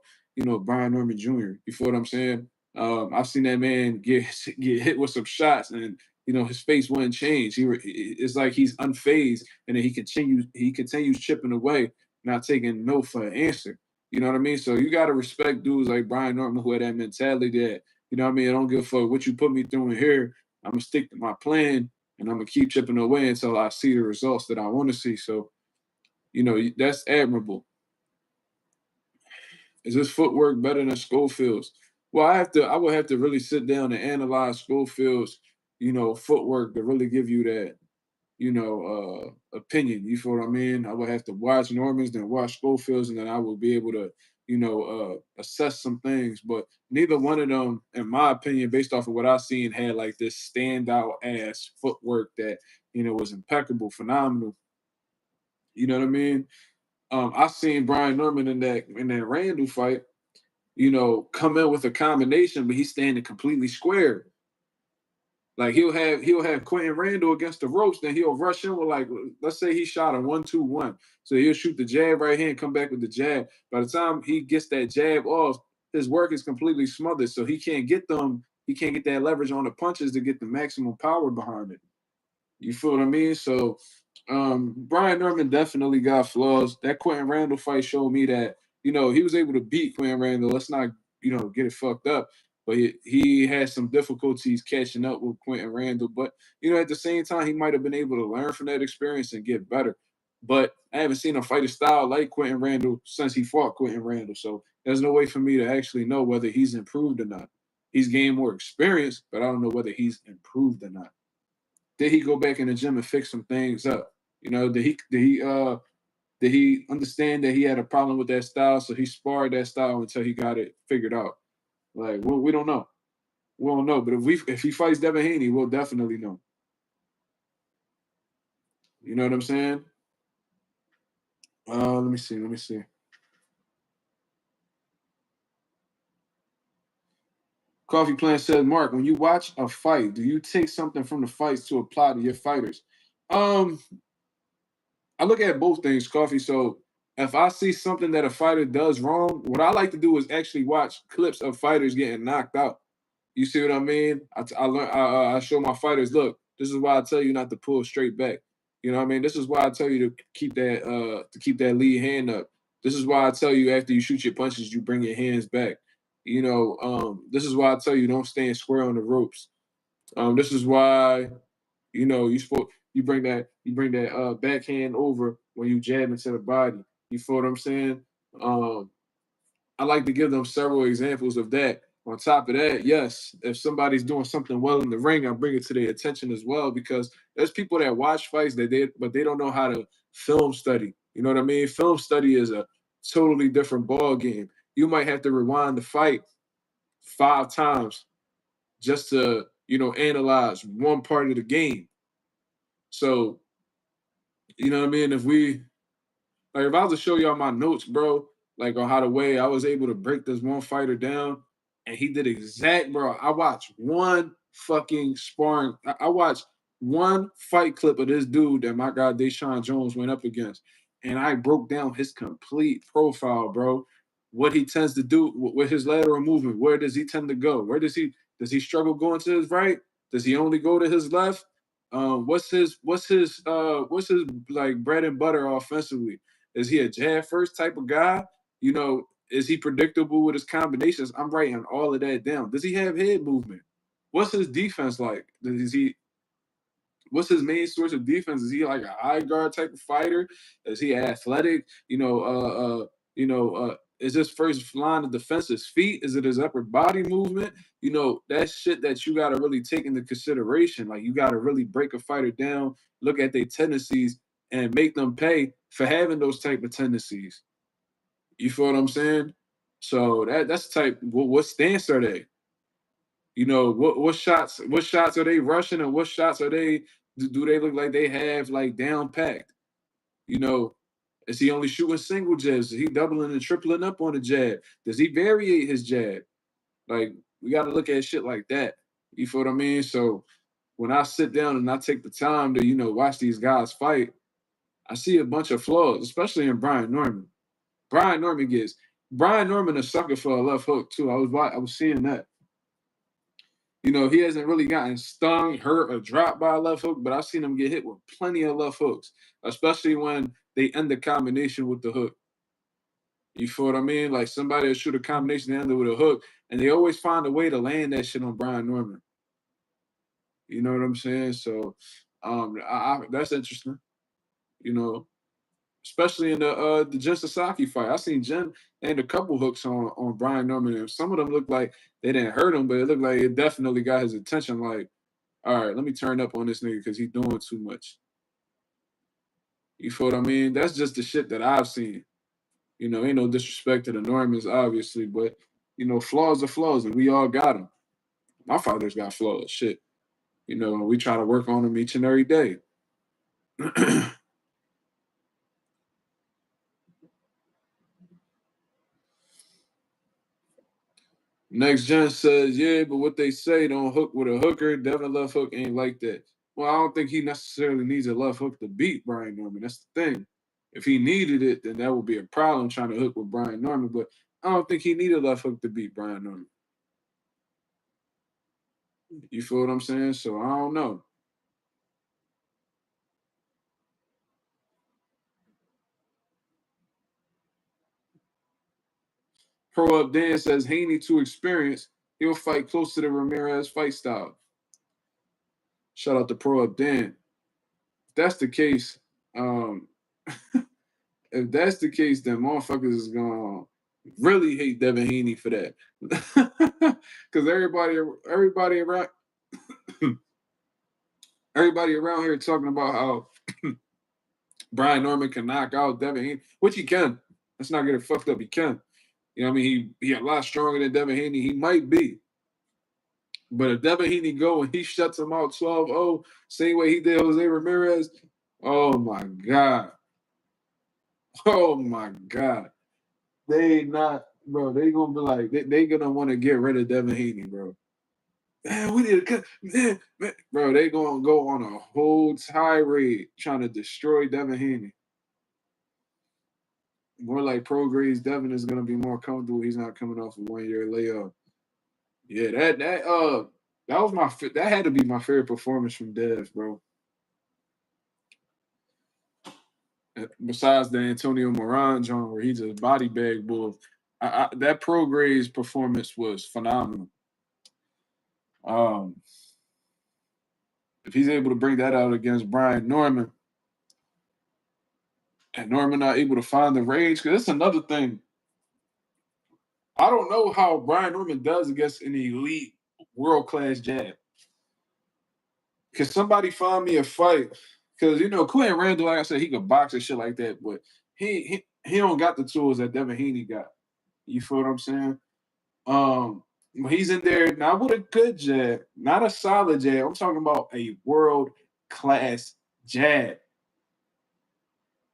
Brian Norman Jr. You feel what I'm saying? I've seen that man get hit with some shots, and his face wouldn't change. It's like he's unfazed, and then he continues chipping away, not taking no for an answer. You know what I mean? So you gotta respect dudes like Brian Norman who had that mentality that, you know what I mean, I don't give a fuck what you put me through in here. I'm gonna stick to my plan and I'm gonna keep chipping away until I see the results that I want to see. So, that's admirable. Is his footwork better than Schofield's? Well, I would have to really sit down and analyze Schofield's, footwork to really give you that, opinion. You feel what I mean? I would have to watch Norman's, then watch Schofield's, and then I would be able to, assess some things. But neither one of them, in my opinion, based off of what I've seen, had like this standout ass footwork that, was impeccable, phenomenal. You know what I mean? I seen Brian Norman in that Randall fight, come in with a combination, but he's standing completely square. Like he'll have Quentin Randall against the ropes, then he'll rush in with, like, let's say he shot a 1-2-1. So he'll shoot the jab right here and come back with the jab. By the time he gets that jab off, his work is completely smothered. So he can't get that leverage on the punches to get the maximum power behind it. You feel what I mean? So Brian Norman definitely got flaws. That Quentin Randall fight showed me that, he was able to beat Quentin Randall. Let's not, get it fucked up. But he had some difficulties catching up with Quentin Randall. But, at the same time, he might have been able to learn from that experience and get better. But I haven't seen a fighter style like Quentin Randall since he fought Quentin Randall. So there's no way for me to actually know whether he's improved or not. He's gained more experience, but I don't know whether he's improved or not. Did he go back in the gym and fix some things up? Did he understand that he had a problem with that style, so he sparred that style until he got it figured out? Like, well, we don't know. We don't know. But if he fights Devin Haney, we'll definitely know. You know what I'm saying? Let me see. Let me see. Coffee Plant says, Mark, when you watch a fight, do you take something from the fights to apply to your fighters? Um, I look at both things, Coffee. So if I see something that a fighter does wrong, what I like to do is actually watch clips of fighters getting knocked out. You see what I mean? I learn. I show my fighters, look, this is why I tell you not to pull straight back. You know what I mean? This is why I tell you to keep that lead hand up. This is why I tell you after you shoot your punches, you bring your hands back. This is why I tell you don't stand square on the ropes. This is why you bring that backhand over when you jab into the body. You feel what I'm saying? Um, I like to give them several examples of that. On top of that, yes, if somebody's doing something well in the ring, I bring it to their attention as well because there's people that watch fights but they don't know how to film study. You know what I mean? Film study is a totally different ball game. You might have to rewind the fight 5 times just to analyze one part of the game. So you know what I mean? If I was to show y'all my notes, bro, like on how the way I was able to break this one fighter down, and he did exact, bro. I watched one fucking sparring. I watched one fight clip of this dude that my guy Deshaun Jones went up against, and I broke down his complete profile, bro. What he tends to do with his lateral movement. Where does he tend to go? Where does he struggle going to his right? Does he only go to his left? What's his like bread and butter offensively? Is he a jab first type of guy? Is he predictable with his combinations? I'm writing all of that down. Does he have head movement? What's his defense like? What's his main source of defense? Is he like a high guard type of fighter? Is he athletic? Is his first line of defense his feet? Is it his upper body movement? That's shit that you got to really take into consideration. Like, you got to really break a fighter down, look at their tendencies, and make them pay for having those type of tendencies. You feel what I'm saying? So that's the type. What stance are they? What shots are they rushing, and what shots are they do they look like they have like down packed? You know, is he only shooting single jabs? Is he doubling and tripling up on the jab? Does he variate his jab? Like, we got to look at shit like that. You feel what I mean? So when I sit down and I take the time to watch these guys fight, I see a bunch of flaws, especially in Brian Norman. Brian Norman a sucker for a left hook too. I was seeing that. He hasn't really gotten stung, hurt, or dropped by a left hook, but I've seen him get hit with plenty of left hooks, especially when they end the combination with the hook. You feel what I mean? Like, somebody will shoot a combination and end it with a hook, and they always find a way to land that shit on Brian Norman. You know what I'm saying? So that's interesting. You know, especially in the Jen Sasaki fight. I seen Jen and a couple hooks on Brian Norman, and some of them looked like they didn't hurt him, but it looked like it definitely got his attention. Like, all right, let me turn up on this nigga because he's doing too much. You feel what I mean? That's just the shit that I've seen. Ain't no disrespect to the Normans, obviously, but flaws are flaws, and we all got them. My father's got flaws, shit. We try to work on them each and every day. Next Gen says, yeah, but what they say, don't hook with a hooker. Devin left hook ain't like that. Well, I don't think he necessarily needs a left hook to beat Brian Norman. That's the thing. If he needed it, then that would be a problem trying to hook with Brian Norman. But I don't think he needed a left hook to beat Brian Norman. You feel what I'm saying? So I don't know. Pro Up Dan says Haney too experienced. He'll fight close to the Ramirez fight style. Shout out to Pro Up Dan. If that's the case, um, if that's the case, then motherfuckers is gonna really hate Devin Haney for that. Because everybody around everybody around here talking about how Brian Norman can knock out Devin Haney, which he can. Let's not get it fucked up. He can. You know what I mean? He a lot stronger than Devin Haney. He might be. But if Devin Haney go and he shuts him out 12-0, same way he did Jose Ramirez, oh my God. Oh my God. They not, bro. They gonna be like, they gonna want to get rid of Devin Haney, bro. Man, we need to cut, man. Bro, they gonna go on a whole tirade trying to destroy Devin Haney. More like pro grades, Devin is gonna be more comfortable. He's not coming off a 1-year layoff. Yeah, that was that had to be my favorite performance from Dev, bro. Besides the Antonio Moran joint where he just body bag bull, that Pro Grades performance was phenomenal. Um, if he's able to bring that out against Brian Norman, and Norman not able to find the range, because that's another thing. I don't know how Brian Norman does against an elite world class jab. Can somebody find me a fight? Because Quentin Randall, like I said, he could box and shit like that, but he don't got the tools that Devin Haney got. You feel what I'm saying? When he's in there not with a good jab, not a solid jab. I'm talking about a world class jab.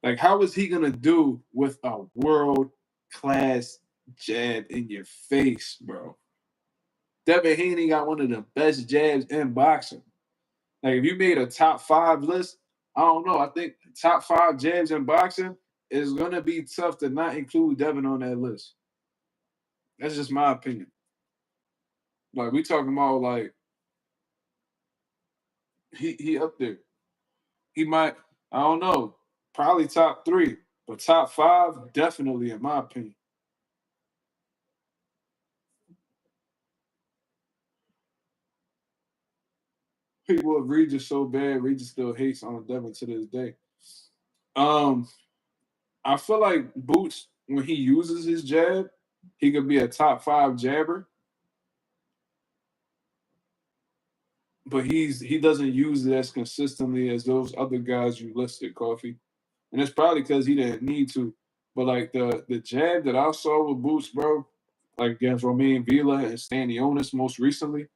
Like, how is he gonna do with a world class jab in your face, bro? Devin Haney got one of the best jabs in boxing. Like, if you made a top 5 list, I don't know. I think top 5 jabs in boxing is gonna be tough to not include Devin on that list. That's just my opinion. Like, we talking about like he up there. He might, I don't know, probably top 3, but top 5 definitely in my opinion. People have Regis so bad, Regis still hates on Devin to this day. Um, I feel like Boots, when he uses his jab, he could be a top 5 jabber, but he doesn't use it as consistently as those other guys you listed, Coffee. And it's probably because he didn't need to. But like the jab that I saw with Boots, bro, like against Romain Villa and Stanionis most recently,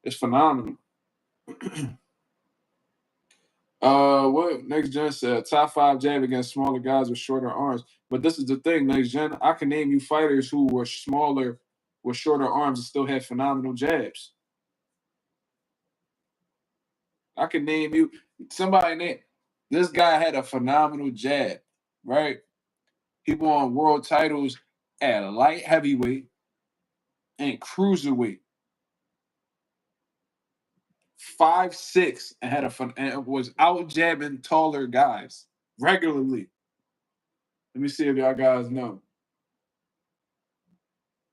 it's phenomenal. What Next Gen said, top 5 jab against smaller guys with shorter arms. But this is the thing, Next Gen, I can name you fighters who were smaller with shorter arms and still had phenomenal jabs. I can name you somebody name this guy had a phenomenal jab, right? He won world titles at light heavyweight and cruiserweight. 5'6" and had a fun and was out jabbing taller guys regularly. Let me see if y'all guys know.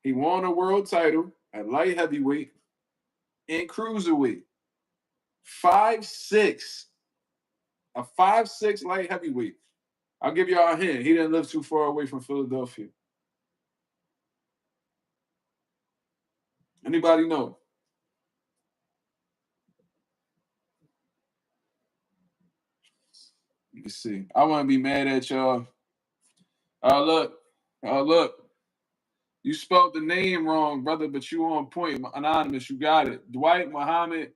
He won a world title at light heavyweight and cruiserweight. 5'6", a 5'6" light heavyweight. I'll give y'all a hint. He didn't live too far away from Philadelphia. Anybody know? Let me see. I want to be mad at y'all. Look. Look. You spelled the name wrong, brother, but you on point. Anonymous, you got it. Dwight Muhammad.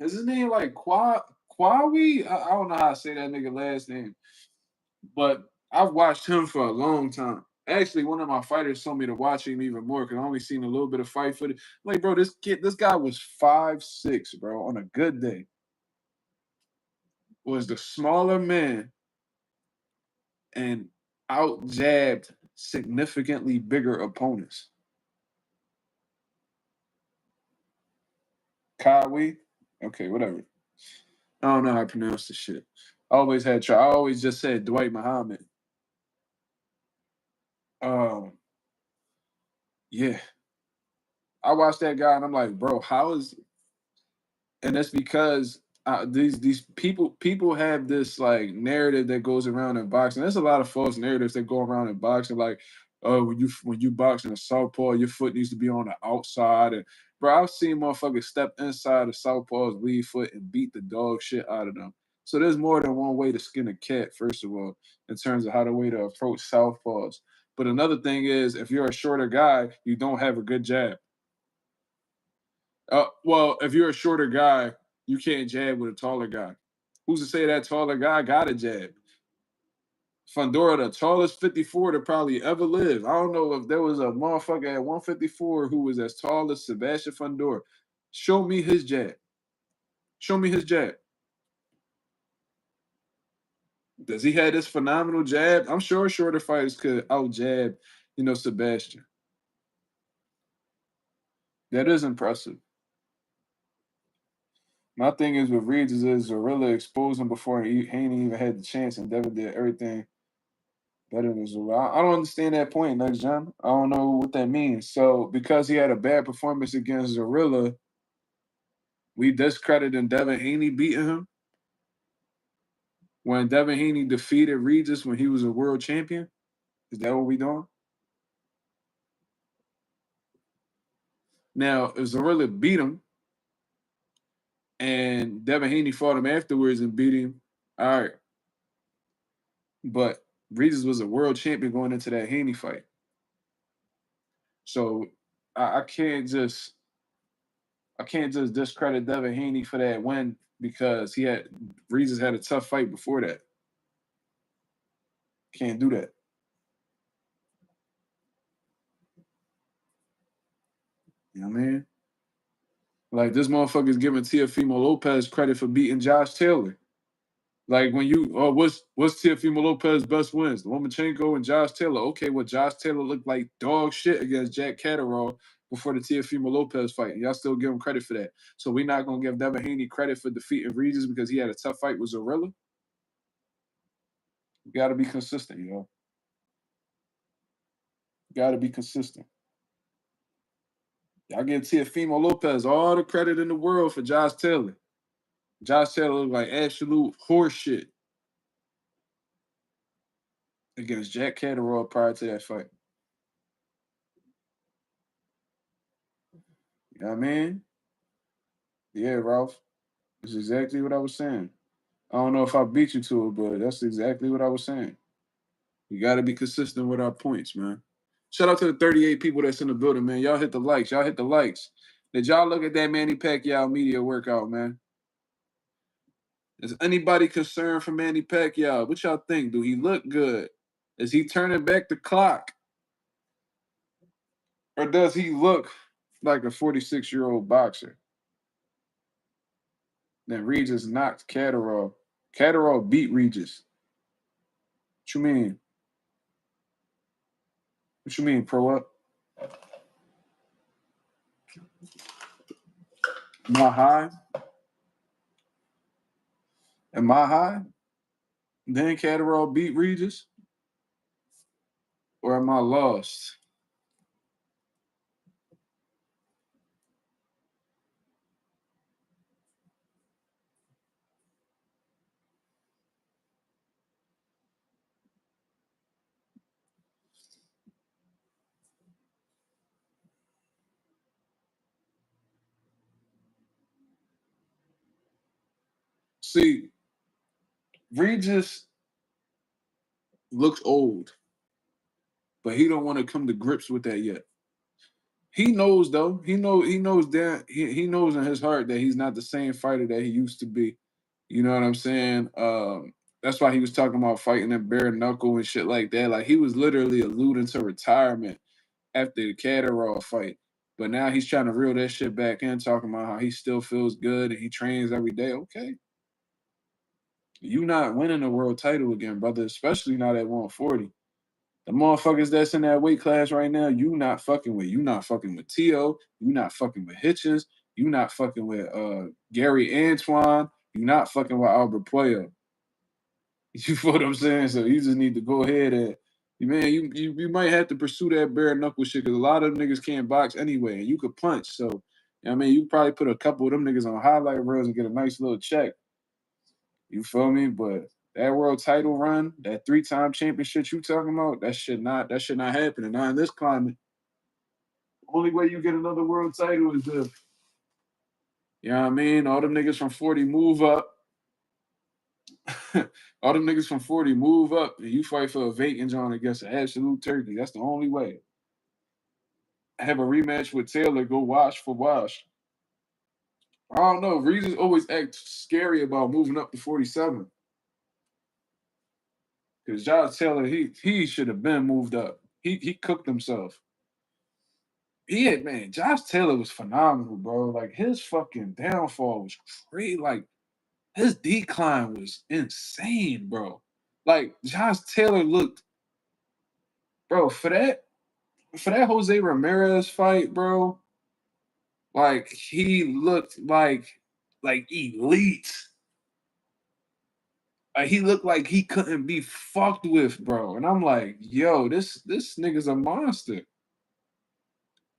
Is his name like Kwawi? I don't know how to say that nigga last name, but I've watched him for a long time. Actually, one of my fighters told me to watch him even more because I only seen a little bit of fight footage. Like, bro, this guy was 5'6", bro, on a good day. Was the smaller man and out jabbed significantly bigger opponents. Kawi? Okay, whatever. I don't know how to pronounce the shit. I always just said Dwight Muhammad. Um, yeah. I watched that guy and I'm like, bro, how is and that's because these people have this like narrative that goes around in boxing. There's a lot of false narratives that go around in boxing, like, oh, when you box in a southpaw, your foot needs to be on the outside. And bro, I've seen motherfuckers step inside the southpaw's lead foot and beat the dog shit out of them. So there's more than one way to skin a cat, first of all, in terms of how the way to approach southpaws. But another thing is, if you're a shorter guy, you don't have a good jab. Well, if you're a shorter guy, you can't jab with a taller guy. Who's to say that taller guy got a jab? Fundora, the tallest 54 to probably ever live. I don't know if there was a motherfucker at 154 who was as tall as Sebastian Fundora. Show me his jab. Show me his jab. Does he have this phenomenal jab? I'm sure shorter fighters could out jab, Sebastian. That is impressive. My thing is with Regis is Zorilla exposed him before Haney even had the chance, and Devin did everything better than Zorilla. I don't understand that point, Lex John. I don't know what that means. So because he had a bad performance against Zorilla, we discrediting Devin Haney beating him when Devin Haney defeated Regis when he was a world champion. Is that what we doing? Now, if Zorilla beat him and Devin Haney fought him afterwards and beat him, all right. But Regis was a world champion going into that Haney fight. So I can't just discredit Devin Haney for that win because Regis had a tough fight before that. Can't do that. You know what I mean? Like this motherfucker's giving Teofimo Lopez credit for beating Josh Taylor. Like when what's Teofimo Lopez's best wins? Lomachenko and Josh Taylor. Okay, well Josh Taylor looked like dog shit against Jack Catterall before the Teofimo Lopez fight. And y'all still give him credit for that. So we're not gonna give Devin Haney credit for defeating Regis because he had a tough fight with Zorilla. You gotta be consistent, yo. You gotta be consistent. Y'all give Teofimo Lopez all the credit in the world for Josh Taylor. Josh Taylor looked like absolute horseshit against Jack Catterall prior to that fight. You know what I mean? Yeah, Ralph. That's exactly what I was saying. I don't know if I beat you to it, but that's exactly what I was saying. We got to be consistent with our points, man. Shout out to the 38 people that's in the building, man. Y'all hit the likes. Y'all hit the likes. Did y'all look at that Manny Pacquiao media workout, man? Is anybody concerned for Manny Pacquiao? What y'all think? Do he look good? Is he turning back the clock? Or does he look like a 46-year-old boxer? Then Regis knocked Catterall. Catterall beat Regis. What you mean? What you mean, pro up? Am I high? Am I high? Then Catterall beat Regis? Or am I lost? See, Regis looks old, but he don't want to come to grips with that yet. He knows though. He knows in his heart that he's not the same fighter that he used to be. You know what I'm saying? That's why he was talking about fighting at bare knuckle and shit like that. Like he was literally alluding to retirement after the Catterall fight. But now he's trying to reel that shit back in, talking about how he still feels good and he trains every day. Okay. You not winning a world title again, brother, especially not at 140. The motherfuckers that's in that weight class right now, you not fucking with. You not fucking with Tio. You not fucking with Hitchens. You not fucking with Gary Antoine. You not fucking with Albert Puello. You feel what I'm saying? So you just need to go ahead and man, you might have to pursue that bare knuckle shit because a lot of them niggas can't box anyway, and you could punch. So I mean, you probably put a couple of them niggas on highlight reels and get a nice little check. You feel me? But that world title run, that 3-time championship you talking about, that should not happen. And not in this climate. The only way you get another world title is if, you know what I mean? All them niggas from 40 move up. All them niggas from 40 move up and you fight for a vacant John against an absolute turkey. That's the only way. Have a rematch with Taylor, go wash for wash. I don't know. Regis always act scary about moving up to 47. Because Josh Taylor, he should have been moved up. He cooked himself. Man, Josh Taylor was phenomenal, bro. Like his fucking downfall was crazy. Like his decline was insane, bro. Like Josh Taylor looked, bro, for that Jose Ramirez fight, bro. Like he looked like elite. Like he looked like he couldn't be fucked with, bro. And I'm like, yo, this nigga's a monster.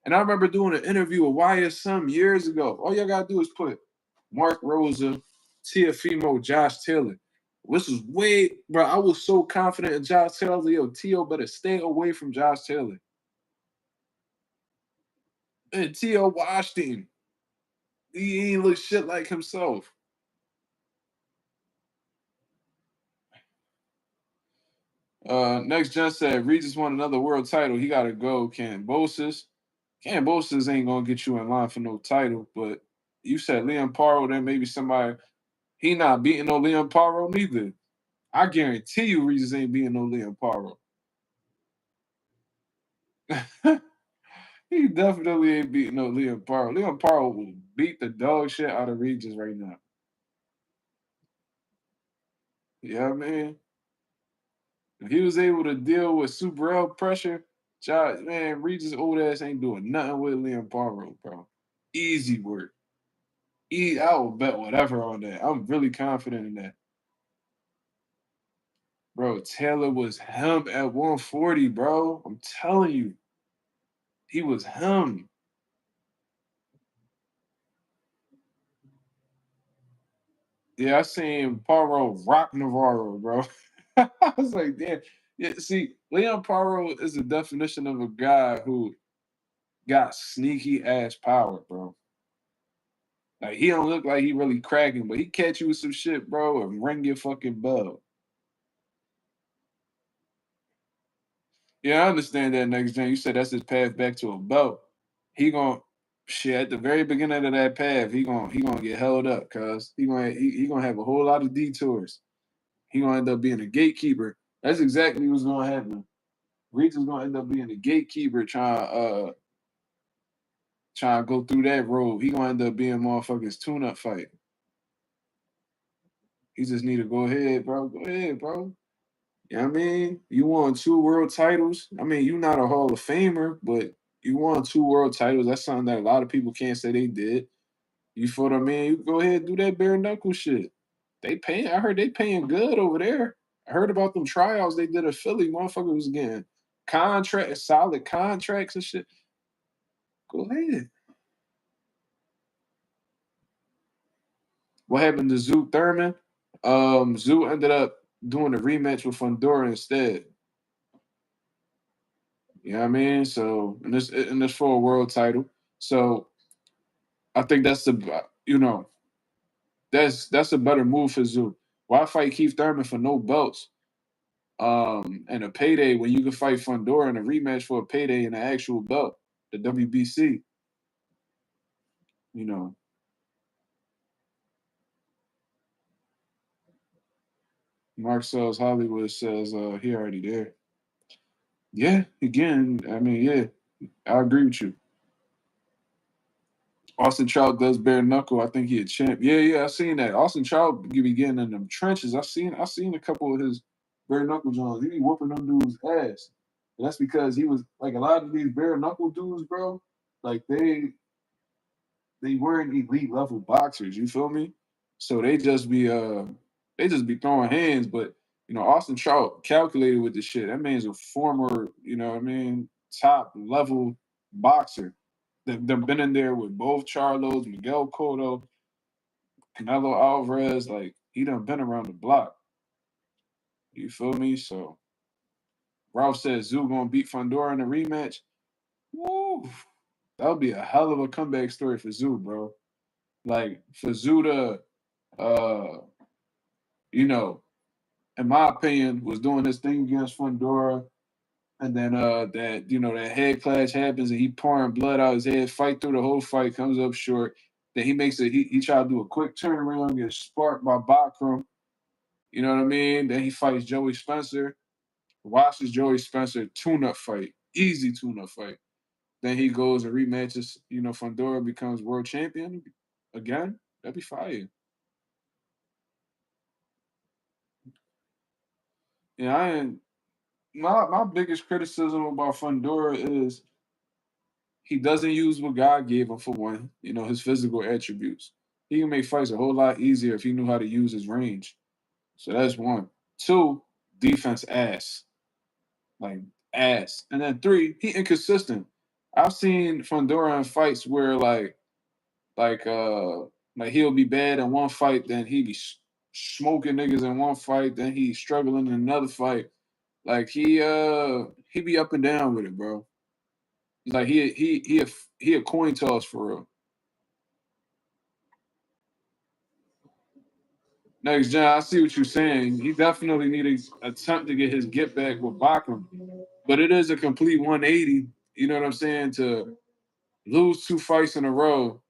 And I remember doing an interview with YSM years ago. All y'all gotta do is put Mark Rosa, Tiafimo, Josh Taylor. This was way, bro. I was so confident in Josh Taylor. Yo, Tio better stay away from Josh Taylor. And Tio washed him. He ain't look shit like himself. Next Gen said Regis won another world title. He gotta go. Cambosis ain't gonna get you in line for no title, but you said Liam Paro, then maybe somebody he not beating no Liam Paro neither. I guarantee you Regis ain't beating no Liam Paro. He definitely ain't beating no Liam Paro. Liam Paro will beat the dog shit out of Regis right now. Yeah, man. If he was able to deal with Super L pressure, man, Regis old ass ain't doing nothing with Liam Paro, bro. Easy work. I will bet whatever on that. I'm really confident in that. Bro, Taylor was him at 140, bro. I'm telling you, he was him. Yeah, I seen Paro rock Navarro, bro. I was like, damn. Yeah, see, Leon Paro is the definition of a guy who got sneaky ass power, bro. Like he don't look like he really cracking, but he catch you with some shit, bro, and ring your fucking bell. Yeah, I understand that next gen. You said that's his path back to a belt. He gonna shit at the very beginning of that path. He gonna get held up, cause he gonna have a whole lot of detours. He gonna end up being a gatekeeper. That's exactly what's gonna happen. Reach is gonna end up being a gatekeeper trying to go through that road. He gonna end up being motherfuckers tune up fight. He just need to go ahead, bro. Go ahead, bro. You know what I mean? You won 2 world titles. I mean, you're not a Hall of Famer, but you won 2 world titles. That's something that a lot of people can't say they did. You feel what I mean? You go ahead and do that bare knuckle shit. They paying. I heard they paying good over there. I heard about them tryouts they did at Philly. Motherfucker was getting solid contracts and shit. Go ahead. What happened to Zoo Thurman? Zoo ended up doing a rematch with Fundora instead. You know what I mean? So and this for a world title. So I think that's the that's a better move for Zoo. Why fight Keith Thurman for no belts? And a payday when you can fight Fundora in a rematch for a payday and an actual belt, the WBC. You know, Mark sells Hollywood says he already there. Yeah, again, I mean, yeah, I agree with you. Austin Trout does bare knuckle. I think he a champ. Yeah, yeah, I seen that. Austin Trout be getting in them trenches. I seen a couple of his bare knuckle joints. He be whooping them dudes' ass. And that's because he was like a lot of these bare knuckle dudes, bro. Like they weren't elite level boxers. You feel me? So they just be throwing hands. But Austin Trout calculated with the shit. That man's a former, what I mean, top level boxer. They've been in there with both Charlos, Miguel Cotto, Canelo Alvarez. Like he done been around the block. You feel me? So Ralph says Zoo gonna beat Fundora in a rematch. Woo! That would be a hell of a comeback story for Zoo, bro. Like for Zoo to uh, you know, in my opinion, was doing this thing against Fundora, and then that head clash happens and he pouring blood out his head, fight through the whole fight, comes up short. Then he makes it. He tried to do a quick turnaround, gets sparked by Bakram. You know what I mean? Then he fights Joey Spencer, watches Joey Spencer tune-up fight, easy tune-up fight. Then he goes and rematches. Fundora becomes world champion again. That'd be fire. Yeah, my biggest criticism about Fundora is He doesn't use what God gave him for one, his physical attributes. He can make fights a whole lot easier if he knew how to use his range. So that's one. Two, defense ass. Like ass. And then three, he inconsistent. I've seen Fundora in fights where like uh like he'll be bad in one fight, then he be smoking niggas in one fight, then he struggling in another fight. Like he be up and down with it, bro. Like he a coin toss for real. Next, John, I see what you're saying. He definitely need to attempt to get his get back with Bachman, but it is a complete 180. You know what I'm saying? To lose 2 fights in a row,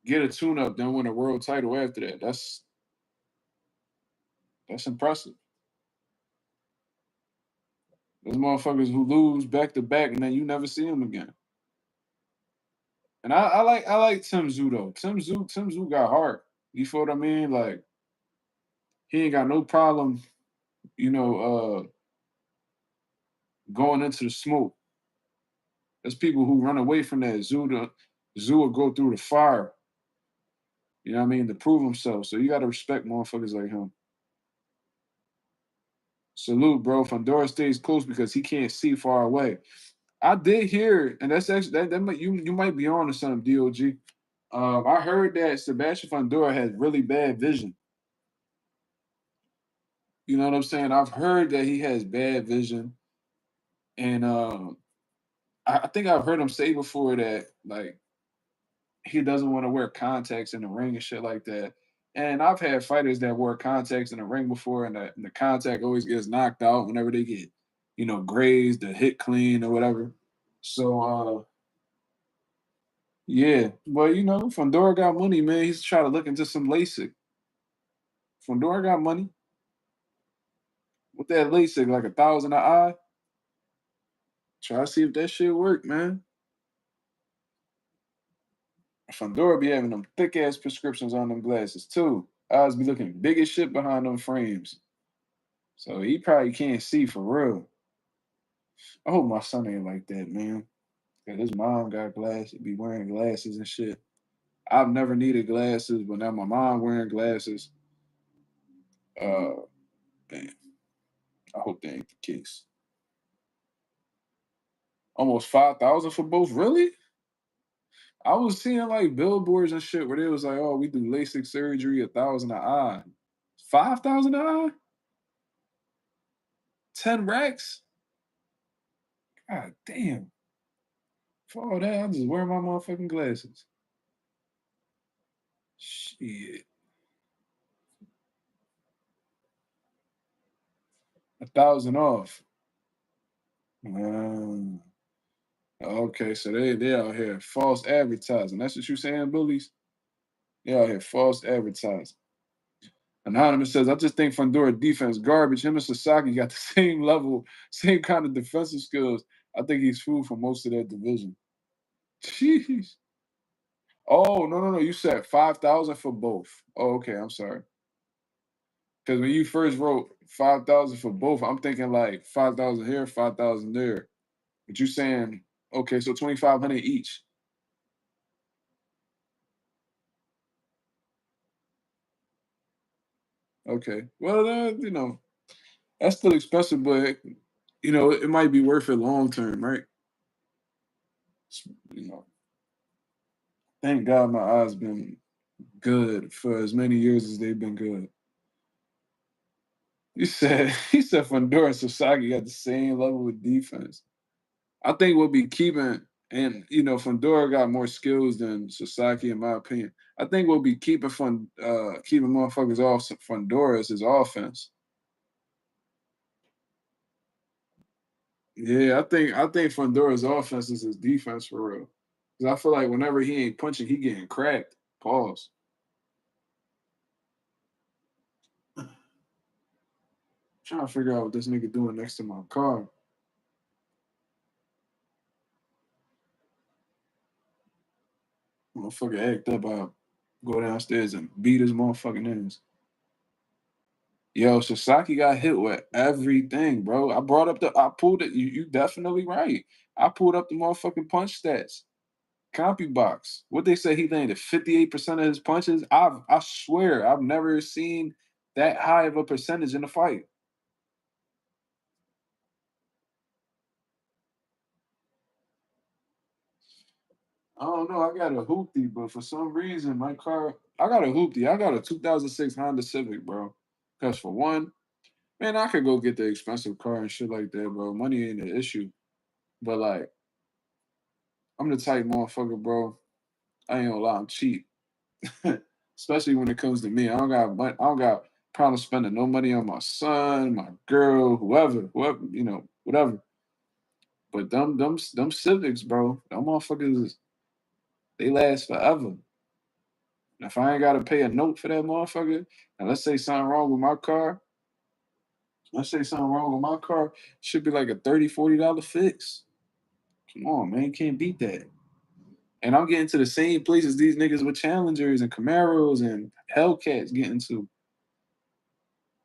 get a tune-up, then win a world title after that. That's impressive. There's motherfuckers who lose back to back and then you never see them again. And I like Tim Tszyu though. Tim Tszyu got heart. You feel what I mean? Like he ain't got no problem, you know, going into the smoke. There's people who run away from that. Zoo will go through the fire. You know what I mean? To prove himself. So you gotta respect motherfuckers like him. Salute, bro. Fundora stays close because he can't see far away. I did hear, and that's actually that might you might be on to something, DOG. I heard that Sebastian Fundora has really bad vision. You know what I'm saying? I've heard that he has bad vision, and I think I've heard him say before that like he doesn't want to wear contacts in the ring and shit like that. And I've had fighters that wore contacts in the ring before, and the contact always gets knocked out whenever they get, grazed or hit clean or whatever. So, yeah. But, Fundora got money, man. He's trying to look into some LASIK. Fundora got money. With that LASIK, like 1,000 an eye. Try to see if that shit work, man. Fundora be having them thick ass prescriptions on them glasses too. Eyes be looking big as shit behind them frames. So he probably can't see for real. I hope my son ain't like that, man. Cause his mom got glasses, be wearing glasses and shit. I've never needed glasses, but now my mom wearing glasses. Uh, man, I hope that ain't the case. Almost 5,000 for both, really? I was seeing like billboards and shit where they was like, "Oh, we do LASIK surgery, 1,000 an eye, 5,000 an eye, 10 racks." God damn! For all that, I just wear my motherfucking glasses. Shit, 1,000 off. Um, okay, so they out here false advertising. That's what you saying, bullies? They out here false advertising. Anonymous says, I just think Fundora defense garbage. Him and Sasaki got the same level, same kind of defensive skills. I think he's food for most of that division. Jeez. Oh, no, no, no. You said 5,000 for both. Oh, okay. I'm sorry. Because when you first wrote 5,000 for both, I'm thinking like 5,000 here, 5,000 there. But you saying, okay, so 2,500 each. Okay. Well, that's still expensive, but it might be worth it long term, right? You know, thank God my eyes been good for as many years as they've been good. He said Fundora and Sasaki got the same level of defense. I think we'll be keeping, and Fundora got more skills than Sasaki in my opinion. I think we'll be keeping motherfuckers off Fundora is his offense. Yeah, I think Fundora's offense is his defense for real. Cause I feel like whenever he ain't punching, he getting cracked. Pause. Trying to figure out what this nigga doing next to my car. Motherfucker act up. I'll go downstairs and beat his motherfucking ass. Yo, Sasaki got hit with everything, bro. I pulled it. You definitely right. I pulled up the motherfucking punch stats. CompuBox. What they say he landed 58% of his punches. I swear I've never seen that high of a percentage in a fight. I don't know. I got a hoopty, but for some reason my car. I got a hoopty. I got a 2006 Honda Civic, bro. Because for one, man, I could go get the expensive car and shit like that, bro. Money ain't an issue. But like, I'm the type motherfucker, bro. I ain't gonna lie, I'm cheap. Especially when it comes to me. I don't got problem spending no money on my son, my girl, whoever, whatever. But them civics, bro, them motherfuckers, they last forever. If I ain't gotta pay a note for that motherfucker, and let's say something wrong with my car, should be like a $30, $40 fix. Come on, man, can't beat that. And I'm getting to the same places these niggas with Challengers and Camaros and Hellcats getting to.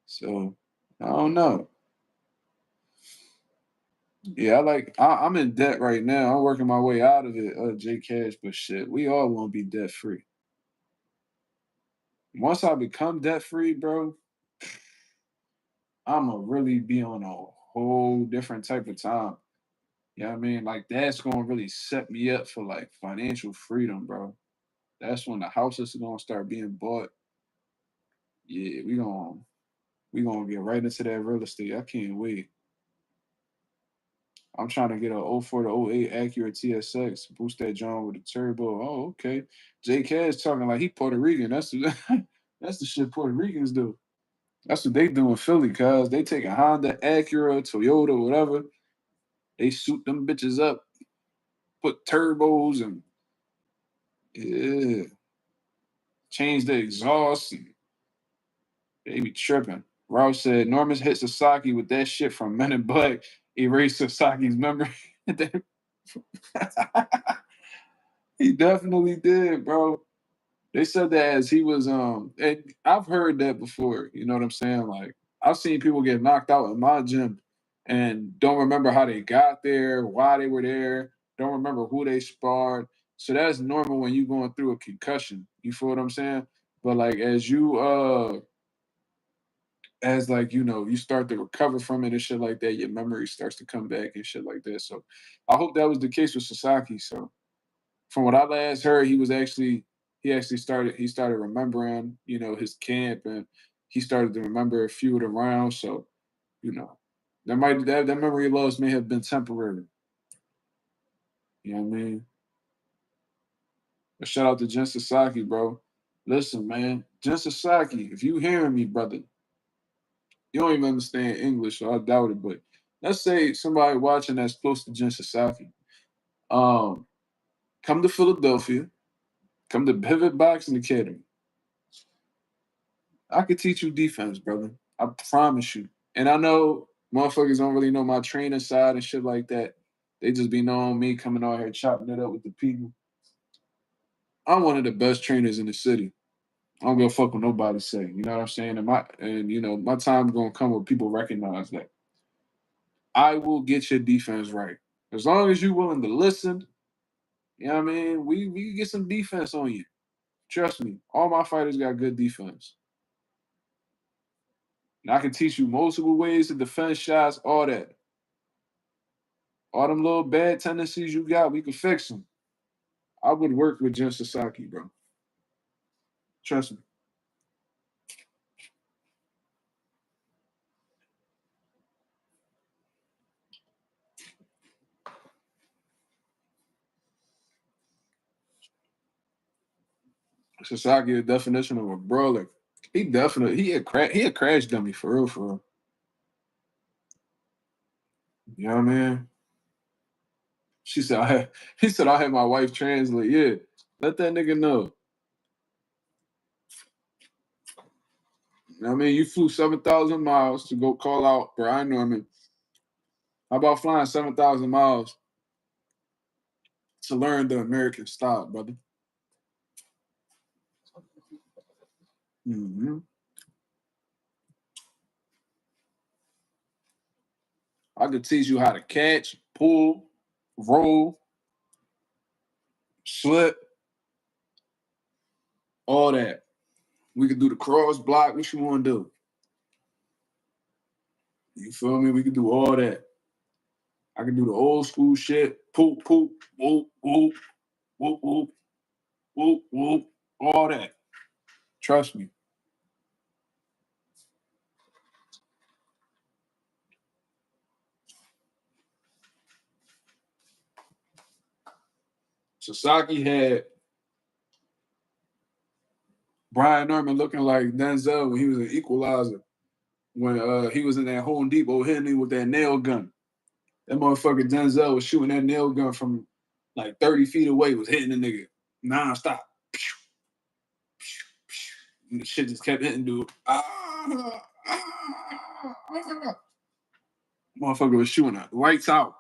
So I don't know. Yeah, I'm in debt right now. I'm working my way out of it, J Cash, but shit, we all won't be debt free. Once I become debt free, bro, I'ma really be on a whole different type of time. You know what I mean? Like that's gonna really set me up for like financial freedom, bro. That's when the houses are gonna start being bought. Yeah, we gonna get right into that real estate. I can't wait. I'm trying to get a '04 to '08 Acura TSX, boost that John with a turbo. Oh, okay. J Cash talking like he Puerto Rican. That's that's the shit Puerto Ricans do. That's what they do in Philly, cuz they take a Honda, Acura, Toyota, whatever. They suit them bitches up, put turbos and yeah, change the exhaust. And they be tripping. Rouse said Norman hit Sasaki with that shit from Men in Black, erased Sasaki's memory. He definitely did, bro. They said that as he was and I've heard that before, you know what I'm saying? Like I've seen people get knocked out in my gym and don't remember how they got there, why they were there, don't remember who they sparred. So that's normal when you're going through a concussion. You feel what I'm saying? But like as like you start to recover from it and shit like that, your memory starts to come back and shit like that. So I hope that was the case with Sasaki. So from what I last heard, he started remembering, his camp and he started to remember a few of the rounds. So, you know, that memory loss may have been temporary. You know what I mean? But shout out to Jen Sasaki, bro. Listen, man, Jen Sasaki, if you hearing me, brother, you don't even understand English, so I doubt it. But let's say somebody watching that's close to Jen Sasaki. Um, come to Philadelphia, come to Pivot Boxing Academy. I could teach you defense, brother. I promise you. And I know motherfuckers don't really know my training side and shit like that. They just be knowing me coming out here chopping it up with the people. I'm one of the best trainers in the city. I don't give a fuck what nobody say. You know what I'm saying? My time's gonna come where people recognize that. I will get your defense right. As long as you're willing to listen, you know what I mean? We can get some defense on you. Trust me. All my fighters got good defense. And I can teach you multiple ways to defend shots, all that. All them little bad tendencies you got, we can fix them. I would work with Jen Sasaki, bro. Trust me. Sasaki, the definition of a brawler. He a crash dummy for real, for real. You know what I mean? She said he said I had my wife translate. Yeah. Let that nigga know. You know what I mean? You flew 7,000 miles to go call out Brian Norman. How about flying 7,000 miles to learn the American style, brother? Mm-hmm. I could teach you how to catch, pull, roll, slip, all that. We could do the cross block. What you want to do? You feel me? We could do all that. I can do the old school shit. Poop, poop, whoop, whoop, whoop, whoop, whoop, whoop, all that. Trust me. Sasaki had Brian Norman looking like Denzel when he was an Equalizer. When he was in that Home Depot hitting him with that nail gun. That motherfucker Denzel was shooting that nail gun from like 30 feet away, was hitting the nigga nonstop. And the shit just kept hitting dude. Motherfucker was shooting out. Lights out.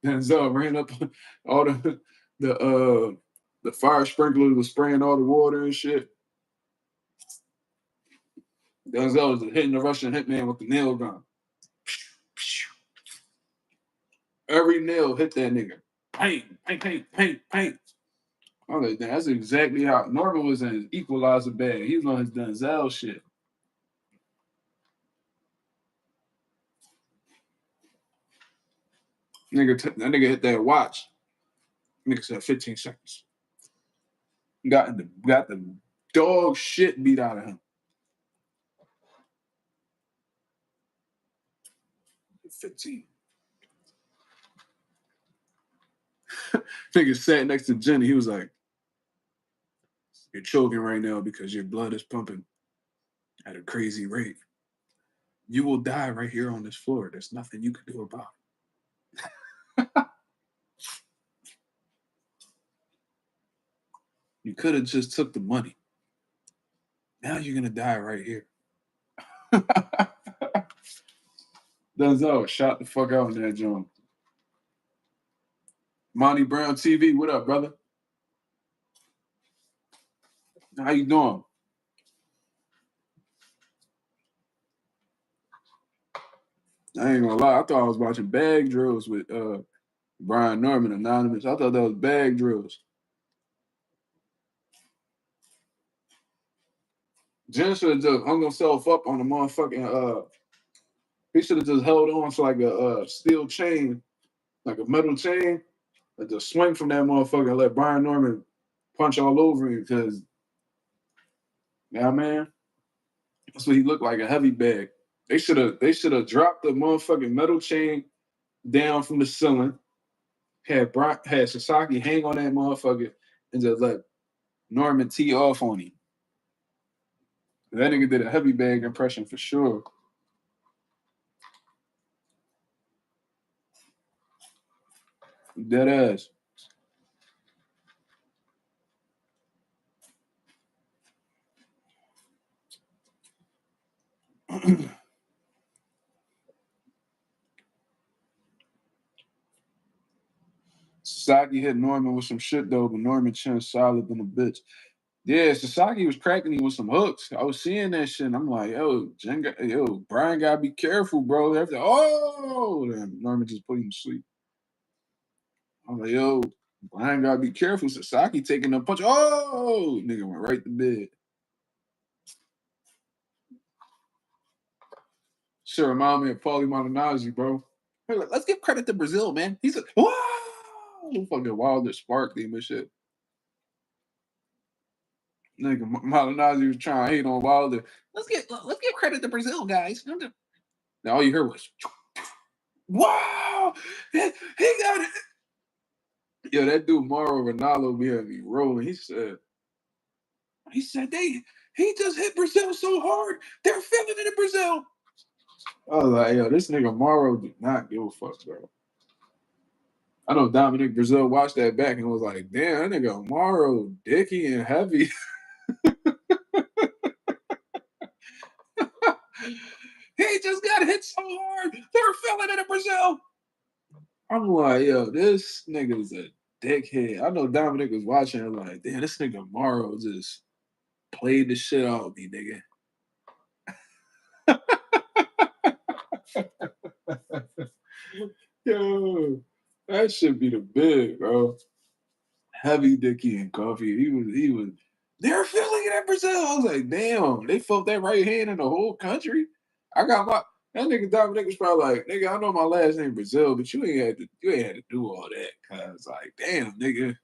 Denzel ran up all the fire sprinklers was spraying all the water and shit. Denzel was hitting the Russian hitman with the nail gun. Every nail hit that nigga. Paint, paint, paint, paint, paint. I was like, that's exactly how Norman was in his Equalizer bag. He was on his Denzel shit. That nigga hit that watch. Nigga said 15 seconds. Got the dog shit beat out of him. 15. Nigga sat next to Jenny. He was like, you're choking right now because your blood is pumping at a crazy rate. You will die right here on this floor. There's nothing you can do about it. You could have just took the money. Now you're going to die right here. Denzel shot the fuck out in that joint. Monty Brown TV, what up, brother? How you doing? I ain't gonna lie. I thought I was watching bag drills with Brian Norman, Anonymous. I thought that was bag drills. Jen should have just hung himself up on the motherfucking he should have just held on to like a steel chain, like a metal chain, and just swing from that motherfucker and let Brian Norman punch all over him because, yeah, man, that's what he looked like, a heavy bag. They should have dropped the motherfucking metal chain down from the ceiling, had Sasaki hang on that motherfucker, and just let Norman tee off on him. That nigga did a heavy bag impression for sure. Dead ass. Sasaki hit Norman with some shit though, but Norman chin solid than a bitch. Yeah, Sasaki was cracking him with some hooks. I was seeing that shit, and I'm like, Brian gotta be careful, bro. Then Norman just put him to sleep. I'm like, yo, Brian gotta be careful. Sasaki taking a punch. Oh, nigga went right to bed. Sure, remind me of Paulie Malignaggi, bro. Like, let's give credit to Brazil, man. He's a fucking Wilder sparked him and shit. Nigga, Malignaggi was trying to hate on Wilder. Let's give credit to Brazil, guys. Now all you heard was, wow, he got it. Yo, that dude Mauro Ronaldo be having me rolling. He said he just hit Brazil so hard, they're feeling it in Brazil. I was like, yo, this nigga Mauro did not give a fuck, bro. I know Dominic Brazil watched that back and was like, damn, that nigga Mauro dicky and heavy. He just got hit so hard, they're feeling it in Brazil. I'm like, yo, this nigga is a dickhead. I know Dominic was watching and like, damn, this nigga Mauro just played the shit out of me, nigga. Yo, that should be the big, bro. Heavy Dicky and Coffee. He was they're feeling it in Brazil. I was like, damn, they felt that right hand in the whole country. I got my that nigga Dominic was probably like, nigga, I know my last name Brazil, but you ain't had to do all that. Cause like, damn, nigga.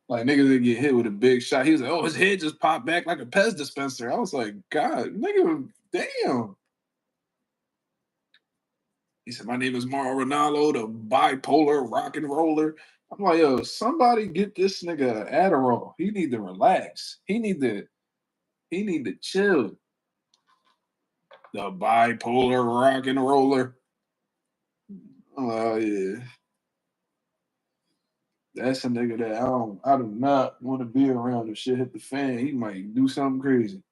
Like niggas that get hit with a big shot. He was like, oh, his head just popped back like a Pez dispenser. I was like, God, nigga, damn. He said, my name is Mauro Ronaldo, the bipolar rock and roller. I'm like, yo, somebody get this nigga Adderall. He need to relax. He need to chill. The bipolar rock and roller. Oh yeah. That's a nigga that I do not want to be around if shit hit the fan. He might do something crazy.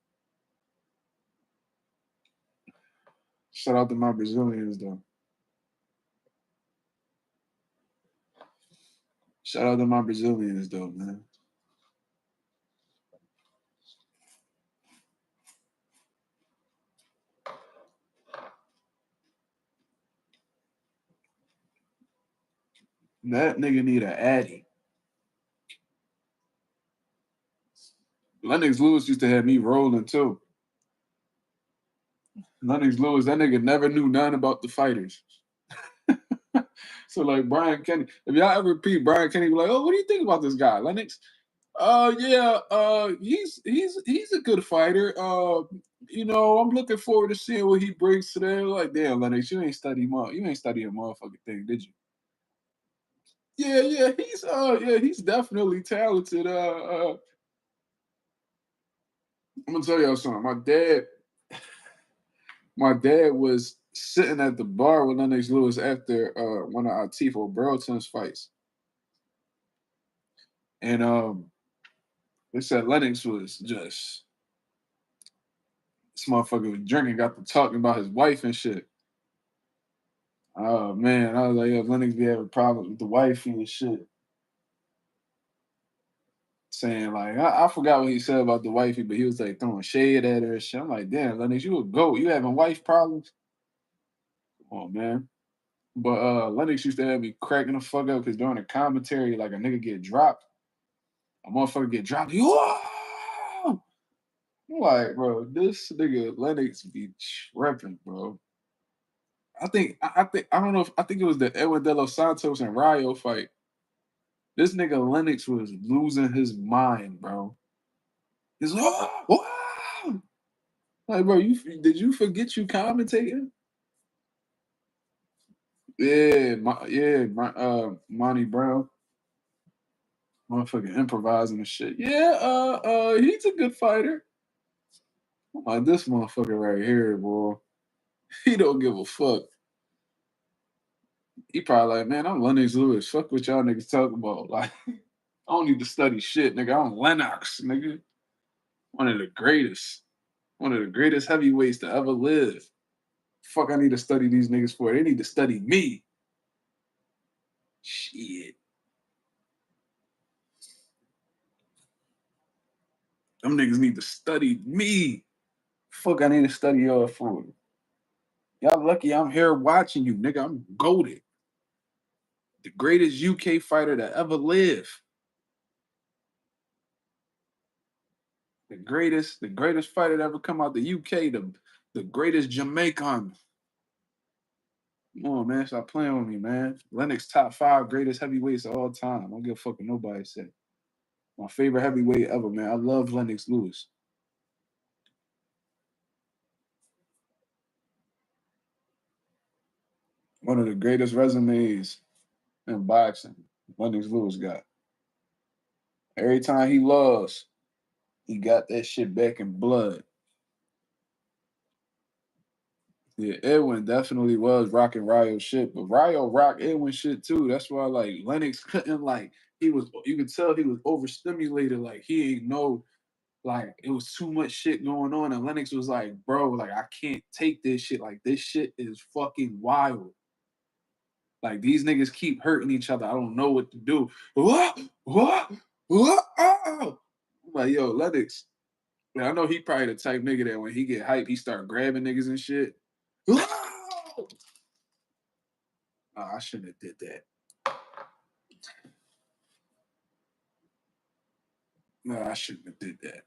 Shout out to my Brazilians though. Shout out to my Brazilians though, man. That nigga need an addy. Lennox Lewis used to have me rolling too. Lennox Lewis, that nigga never knew nothing about the fighters. So like Brian Kenny, if y'all ever repeat Brian Kenny, be like, oh, what do you think about this guy, Lennox? Yeah, he's a good fighter. I'm looking forward to seeing what he brings today. Like, damn, Lennox, you ain't study a motherfucking thing, did you? He's definitely talented. I'm gonna tell y'all something. My dad was sitting at the bar with Lennox Lewis after one of our Tifo Burlton's fights. And they said Lennox was just this motherfucker was drinking, got to talking about his wife and shit. Oh man, I was like, yo, Lennox be having problems with the wifey and shit. Saying like, I forgot what he said about the wifey, but he was like throwing shade at her and shit. I'm like, damn, Lennox, you a goat. You having wife problems? Come on, man. But Lennox used to have me cracking the fuck up because during the commentary, like a nigga get dropped, a motherfucker get dropped. Whoa! I'm like, bro, this nigga Lennox be tripping, bro. I don't know if I think it was the Edwin De Los Santos and Rayo fight. This nigga Lennox was losing his mind, bro. He's like, oh! Like, bro, did you forget you commentating? Monty Brown, motherfucking improvising and shit. Yeah, he's a good fighter. I'm like this motherfucker right here, bro. He don't give a fuck. He probably like, man, I'm Lennox Lewis. Fuck what y'all niggas talking about. Like, I don't need to study shit, nigga. I'm Lennox, nigga. One of the greatest. One of the greatest heavyweights to ever live. Fuck, I need to study these niggas for. They need to study me. Shit. Them niggas need to study me. Fuck, I need to study y'all for. Y'all lucky I'm here watching you, nigga. I'm goated. The greatest UK fighter to ever live. The greatest fighter to ever come out the UK. The greatest Jamaican. Come on, man. Stop playing with me, man. Lennox top 5 greatest heavyweights of all time. I don't give a fuck what nobody said. My favorite heavyweight ever, man. I love Lennox Lewis. One of the greatest resumes in boxing. Lennox Lewis got. Every time he lost, he got that shit back in blood. Yeah, Edwin definitely was rocking Ryo shit, but Ryo rocked Edwin shit too. That's why like Lennox couldn't like you could tell he was overstimulated. Like he ain't know like it was too much shit going on, and Lennox was like, bro, like I can't take this shit. Like this shit is fucking wild. Like these niggas keep hurting each other. I don't know what to do. What? Oh. I'm like, yo, Lennox. And I know he probably the type nigga that when he get hype, he start grabbing niggas and shit. Oh, I shouldn't have did that. No, I shouldn't have did that.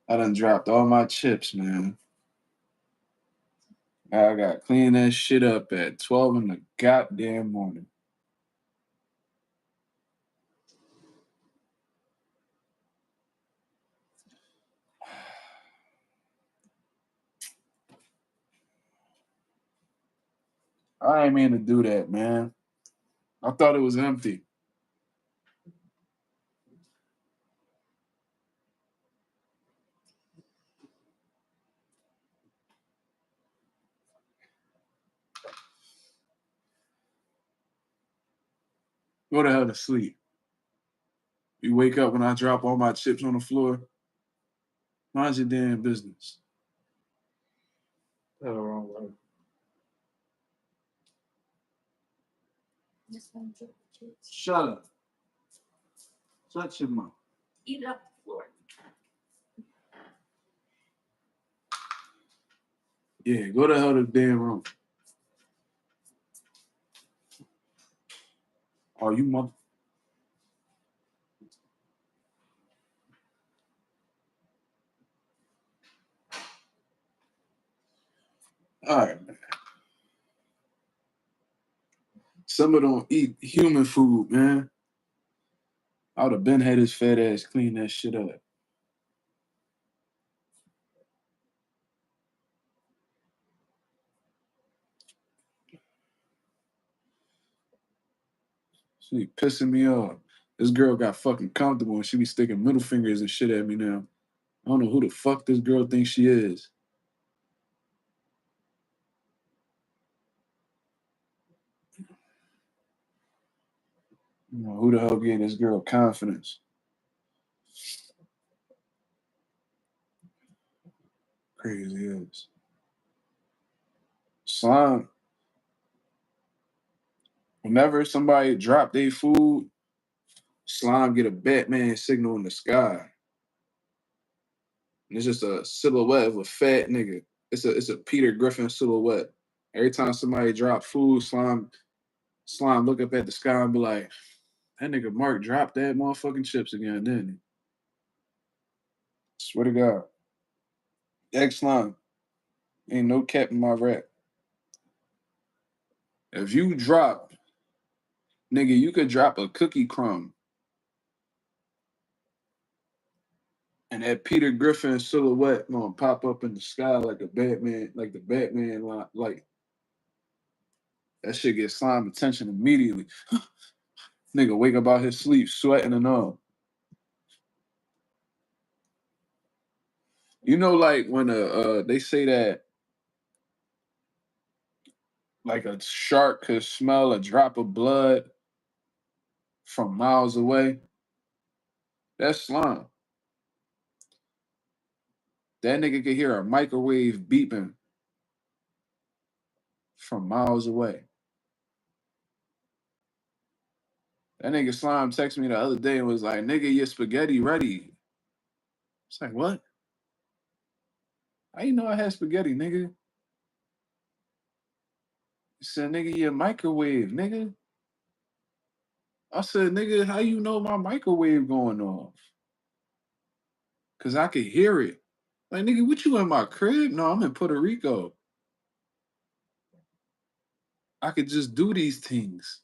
I done dropped all my chips, man. I got to clean that shit up at 12 in the goddamn morning. I ain't mean to do that, man. I thought it was empty. Go the hell to sleep. You wake up when I drop all my chips on the floor. Mind your damn business. That's the wrong way. Shut up. Shut your mouth. Eat it off the floor. Yeah, go the hell to the damn room. Oh, you mother. All right, man. Some of them don't eat human food, man. I would have been had his fat ass clean that shit up. She pissing me off. This girl got fucking comfortable and she be sticking middle fingers and shit at me now. I don't know who the fuck this girl thinks she is. You know, who the hell gave this girl confidence? Crazy ass. Slime. Whenever somebody drop their food, Slime get a Batman signal in the sky. And it's just a silhouette of a fat nigga. It's a Peter Griffin silhouette. Every time somebody drop food, Slime look up at the sky and be like, that nigga Mark dropped that motherfucking chips again, didn't he? Swear to God. X Slime. Ain't no cap in my rap. If you drop, nigga, you could drop a cookie crumb and that Peter Griffin silhouette gonna pop up in the sky like a Batman, like the Batman light. That shit get Slime attention immediately. Nigga wake up out his sleep, sweating and all. You know, like when they say that like a shark could smell a drop of blood from miles away. That's Slime. That nigga could hear a microwave beeping from miles away. That nigga Slime texted me the other day and was like, nigga, your spaghetti ready. It's like, what? How you know I had spaghetti, nigga? He said, nigga, your microwave, nigga. I said, nigga, how you know my microwave going off? Cause I could hear it. Like, nigga, what you in my crib? No, I'm in Puerto Rico. I could just do these things.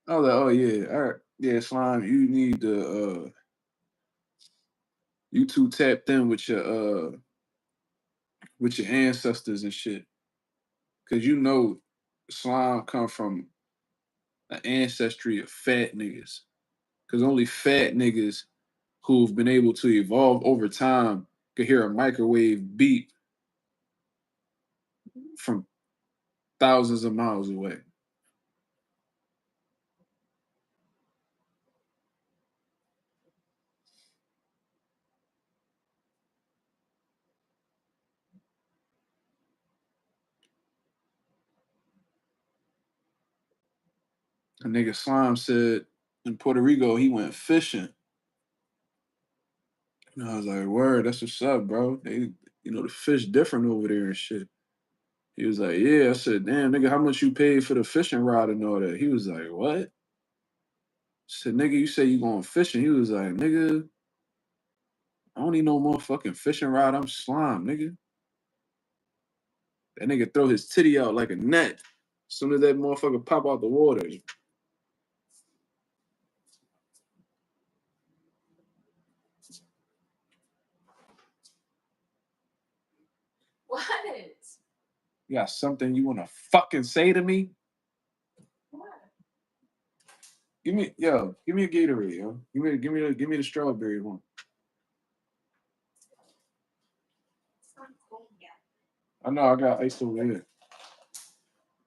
I was like, oh yeah, all right. Yeah, Slime, you need to you two tapped in with your ancestors and shit. Cause you know Slime come from an ancestry of fat niggas. Cause only fat niggas who've been able to evolve over time could hear a microwave beep from thousands of miles away. A nigga Slime said in Puerto Rico he went fishing. And I was like, word, that's what's up, bro. They, the fish different over there and shit. He was like, yeah. I said, damn, nigga, how much you paid for the fishing rod and all that? He was like, what? I said, nigga, you say you going fishing. He was like, nigga, I don't need no motherfucking fishing rod. I'm Slime, nigga. That nigga throw his titty out like a net. As soon as that motherfucker pop out the water. What? You got something you want to fucking say to me? What? Give me a Gatorade, yo. Give me the strawberry one. It's not cold yet. I know I got ice over here.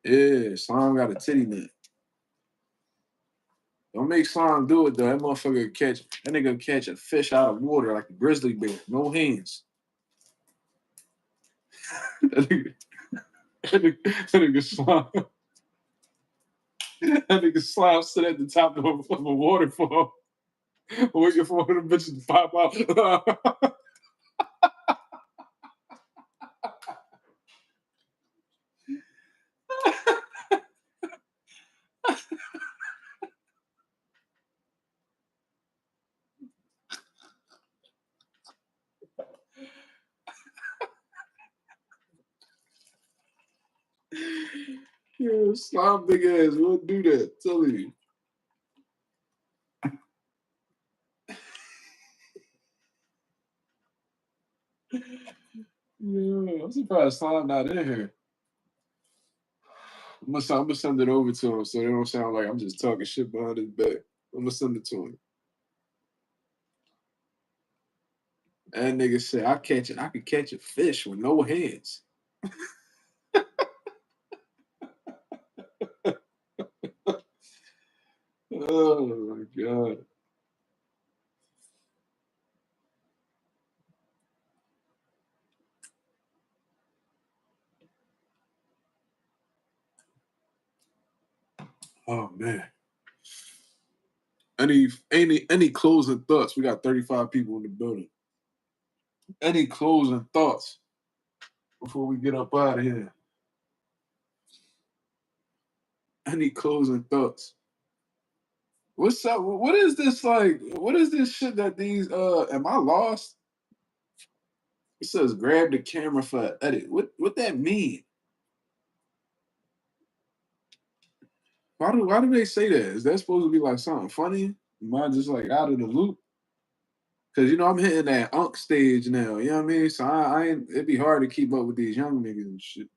Yeah, Slime got a titty nut. Don't make Slime do it though. That nigga catch a fish out of water like a grizzly bear. No hands. that nigga Slime. That nigga Slime sit at the top of a waterfall waiting for one of the bitches to pop out. Yeah, Slime big ass won't do that. Tell you. Yeah, I'm surprised Slime not in here. I'm gonna send it over to him so they don't sound like I'm just talking shit behind his back. I'm gonna send it to him. That nigga said I could catch a fish with no hands. Oh my god. Oh man. Any closing thoughts? We got 35 people in the building. Any closing thoughts before we get up out of here? Any closing thoughts? What's up? What is this like? What is this shit that these am I lost? It says grab the camera for edit. What that mean? Why do they say that? Is that supposed to be like something funny? Am I just like out of the loop? Cause I'm hitting that unk stage now. You know what I mean? So I ain't. It'd be hard to keep up with these young niggas and shit.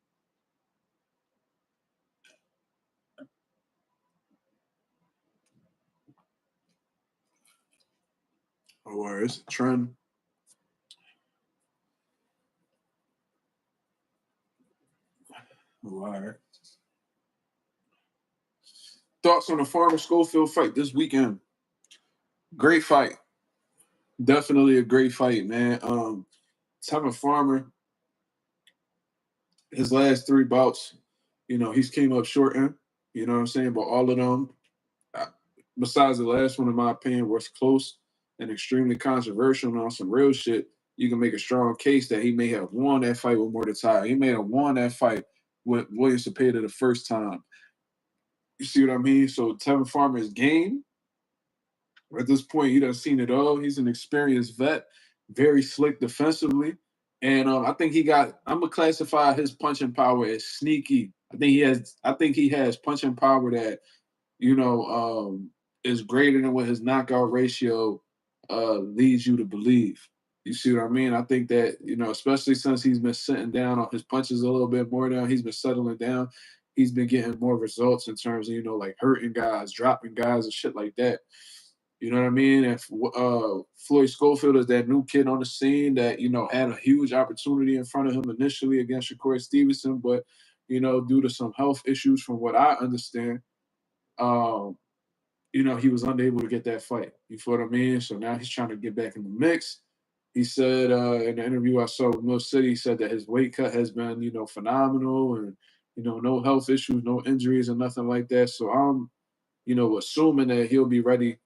Or it's a trend. All right. Thoughts on the Farmer Schofield fight this weekend? Great fight. Definitely a great fight, man. Tevin Farmer, his last three bouts, he's came up short in. You know what I'm saying? But all of them, uh, besides the last one, in my opinion, was close and extremely controversial and on some real shit. You can make a strong case that he may have won that fight with Mordecai. He may have won that fight with William Cepeda the first time. You see what I mean? So Tevin Farmer's game, at this point, he done seen it all. He's an experienced vet, very slick defensively. And I think I'm gonna classify his punching power as sneaky. I think he has punching power that, is greater than what his knockout ratio leads you to believe. You see what I mean? I think that, especially since he's been sitting down on his punches a little bit more now, he's been settling down. He's been getting more results in terms of, like hurting guys, dropping guys, and shit like that. You know what I mean? And Floyd Schofield is that new kid on the scene that, had a huge opportunity in front of him initially against Shakur Stevenson, but, due to some health issues from what I understand, he was unable to get that fight. You feel what I mean? So now he's trying to get back in the mix. He said in the interview I saw with Mill City, he said that his weight cut has been, phenomenal and, no health issues, no injuries or nothing like that. So assuming that he'll be ready,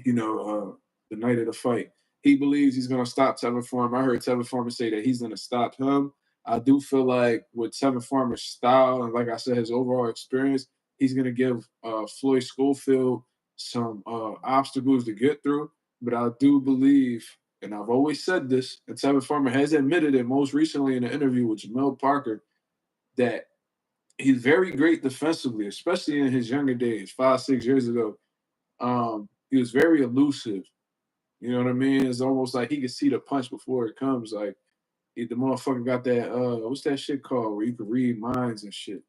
the night of the fight. He believes he's going to stop Tevin Farmer. I heard Tevin Farmer say that he's going to stop him. I do feel like with Tevin Farmer's style and, like I said, his overall experience, he's going to give Floyd Schofield some obstacles to get through. But I do believe, and I've always said this, and Tevin Farmer has admitted it most recently in an interview with Jamel Parker, that he's very great defensively, especially in his younger days, 5-6 years ago. He was very elusive. You know what I mean? It's almost like he could see the punch before it comes. Like the motherfucker got that what's that shit called where you can read minds and shit.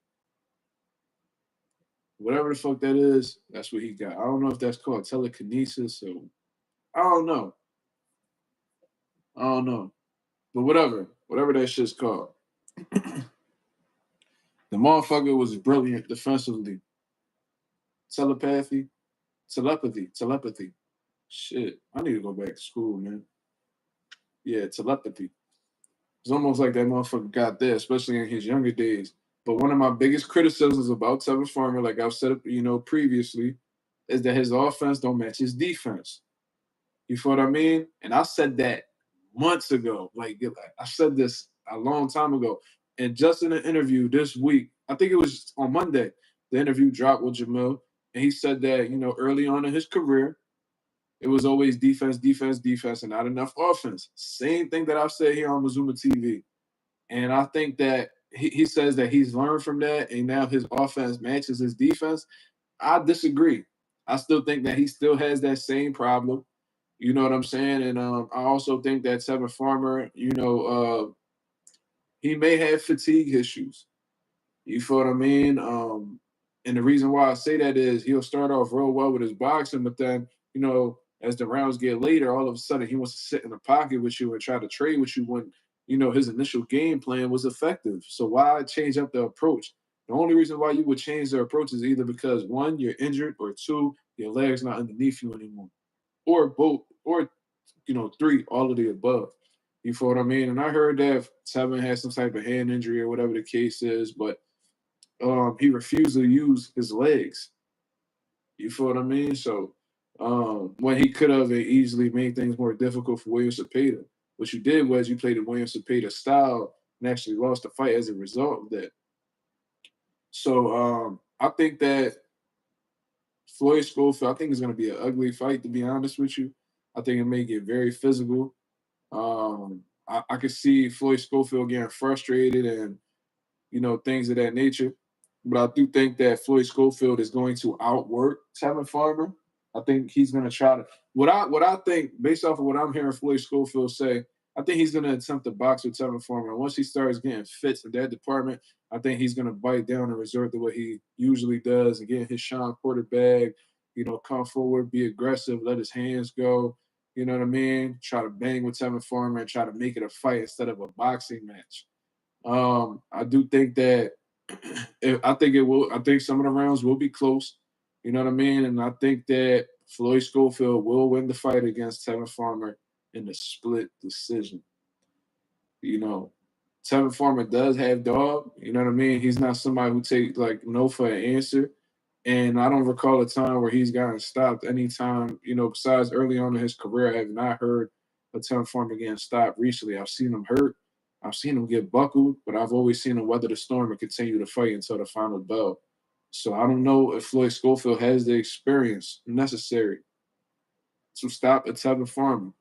Whatever the fuck that is, that's what he got. I don't know if that's called telekinesis or I don't know. But whatever that shit's called. The motherfucker was brilliant defensively. Telepathy. Shit, I need to go back to school, man. Yeah, telepathy. It's almost like that motherfucker got there, especially in his younger days. But one of my biggest criticisms about Tevin Farmer, like I've said, previously, is that his offense don't match his defense. You feel what I mean? And I said that months ago. Like I said this a long time ago. And just in an interview this week, I think it was on Monday, the interview dropped with Jamil, and he said that, early on in his career, it was always defense, and not enough offense. Same thing that I've said here on Mazuma TV. And I think that he says that he's learned from that, and now his offense matches his defense. I disagree. I still think that he still has that same problem. You know what I'm saying? And I also think that Tevin Farmer, he may have fatigue issues. You feel what I mean? And the reason why I say that is he'll start off real well with his boxing, but then, as the rounds get later, all of a sudden he wants to sit in the pocket with you and try to trade with you when, his initial game plan was effective. So why change up the approach? The only reason why you would change the approach is either because one, you're injured, or two, your leg's not underneath you anymore. Or both, or, three, all of the above. You feel what I mean? And I heard that Tevin had some type of hand injury or whatever the case is, but he refused to use his legs. You feel what I mean? So when he could have easily made things more difficult for William Cepeda. What you did was you played the William Cepeda style and actually lost the fight as a result of that. So I think that Floyd Schofield, I think it's going to be an ugly fight, to be honest with you. I think it may get very physical. I could see Floyd Schofield getting frustrated and, things of that nature. But I do think that Floyd Schofield is going to outwork Tevin Farmer. I think he's going to try to. What I think, based off of what I'm hearing Floyd Schofield say, I think he's going to attempt to box with Tevin Farmer. Once he starts getting fits in that department, I think he's going to bite down and resort to what he usually does and get his Sean Porter bag. Come forward, be aggressive, let his hands go. You know what I mean? Try to bang with Tevin Farmer and try to make it a fight instead of a boxing match. I do think that I think some of the rounds will be close. You know what I mean? And I think that Floyd Schofield will win the fight against Tevin Farmer in a split decision. Tevin Farmer does have dog. You know what I mean? He's not somebody who takes no for an answer. And I don't recall a time where he's gotten stopped anytime, besides early on in his career. I have not heard a Tevin Farmer getting stopped recently. I've seen him hurt. I've seen him get buckled, but I've always seen him weather the storm and continue to fight until the final bell. So I don't know if Floyd Schofield has the experience necessary to stop a Tevin Farmer.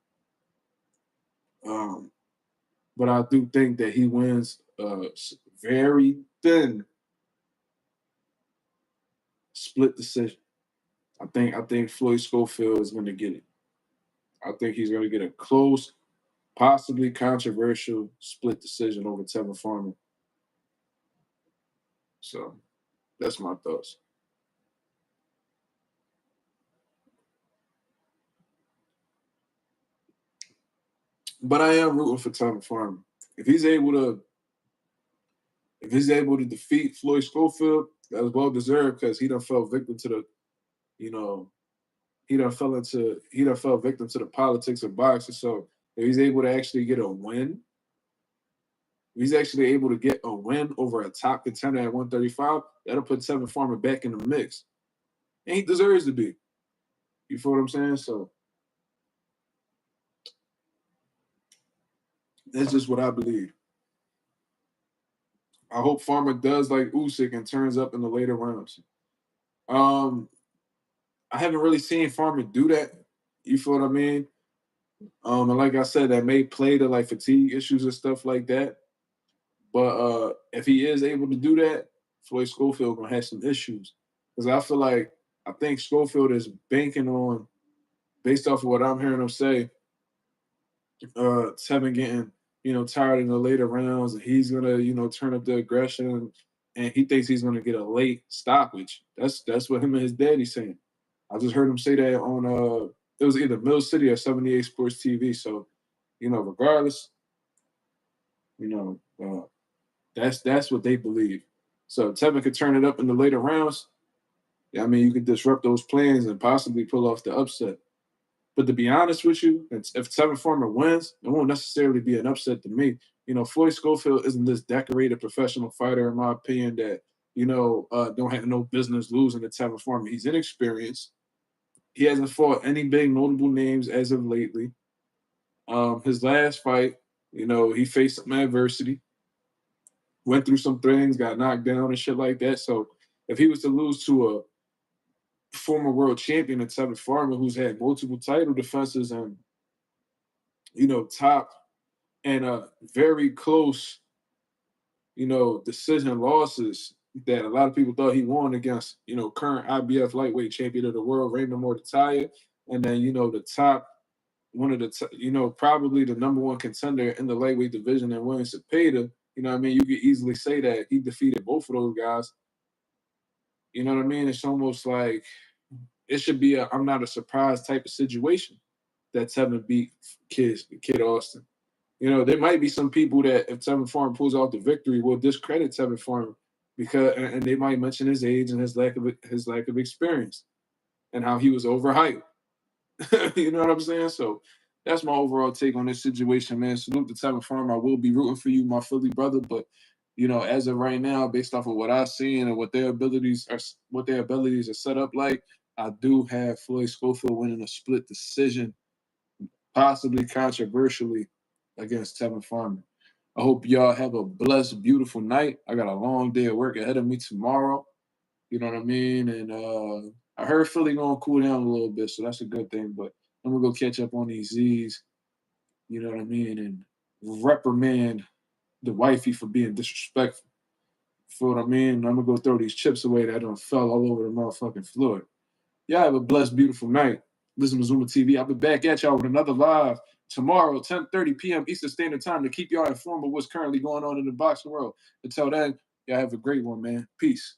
But I do think that he wins very thin split decision. I think Floyd Schofield is going to get it. I think he's going to get a close, possibly controversial split decision over Tevin Farmer. So that's my thoughts. But I am rooting for Tevin Farmer. If he's able to defeat Floyd Schofield, that's well deserved because he done fell victim to the, he done fell victim to the politics of boxing. So if he's able to actually get a win, if he's actually able to get a win over a top contender at 135, that'll put Tevin Farmer back in the mix. And he deserves to be. You feel what I'm saying? So that's just what I believe. I hope Farmer does like Usyk and turns up in the later rounds. I haven't really seen Farmer do that. You feel what I mean? And like I said, that may play to like fatigue issues and stuff like that. But if he is able to do that, Floyd Schofield gonna have some issues. Because I think Schofield is banking on, based off of what I'm hearing him say, Tevin getting, tired in the later rounds, and he's gonna, turn up the aggression, and he thinks he's gonna get a late stoppage. That's what him and his daddy saying. I just heard him say that on it was either Mill City or 78 Sports TV. So, regardless, you know, that's what they believe. So Tevin could turn it up in the later rounds. Yeah, I mean, you could disrupt those plans and possibly pull off the upset. But to be honest with you, if Tevin Farmer wins, it won't necessarily be an upset to me. Floyd Schofield isn't this decorated professional fighter, in my opinion, that, don't have no business losing to Tevin Farmer. He's inexperienced. He hasn't fought any big notable names as of lately. His last fight, he faced some adversity, went through some things, got knocked down and shit like that. So if he was to lose to a former world champion in Tevin Farmer, who's had multiple title defenses and, top and very close, decision losses that a lot of people thought he won against, current IBF lightweight champion of the world, Raymond Mortaya, and then, the top, one of the, probably the number one contender in the lightweight division and William Cepeda. You could easily say that he defeated both of those guys. You know what I mean? It's almost like it should be a I'm not a surprise type of situation that Tevin beat Kid Austin. There might be some people that if Tevin Farmer pulls out the victory will discredit Tevin Farmer because and they might mention his age and his lack of experience and how he was overhyped. You know what I'm saying? So that's my overall take on this situation, man. Salute to Tevin Farmer. I will be rooting for you, my Philly brother, but as of right now, based off of what I've seen and what their abilities are set up like, I do have Floyd Schofield winning a split decision, possibly controversially, against Tevin Farmer. I hope y'all have a blessed, beautiful night. I got a long day of work ahead of me tomorrow. You know what I mean? And I heard Philly gonna cool down a little bit, so that's a good thing. But I'm gonna go catch up on these Z's. You know what I mean? And reprimand the wifey for being disrespectful. Feel what I mean? I'm gonna go throw these chips away that done fell all over the motherfucking floor. Y'all have a blessed, beautiful night. Listen to Mazuma TV. I'll be back at y'all with another live tomorrow, 10:30 p.m. Eastern Standard Time to keep y'all informed of what's currently going on in the boxing world. Until then, y'all have a great one, man. Peace.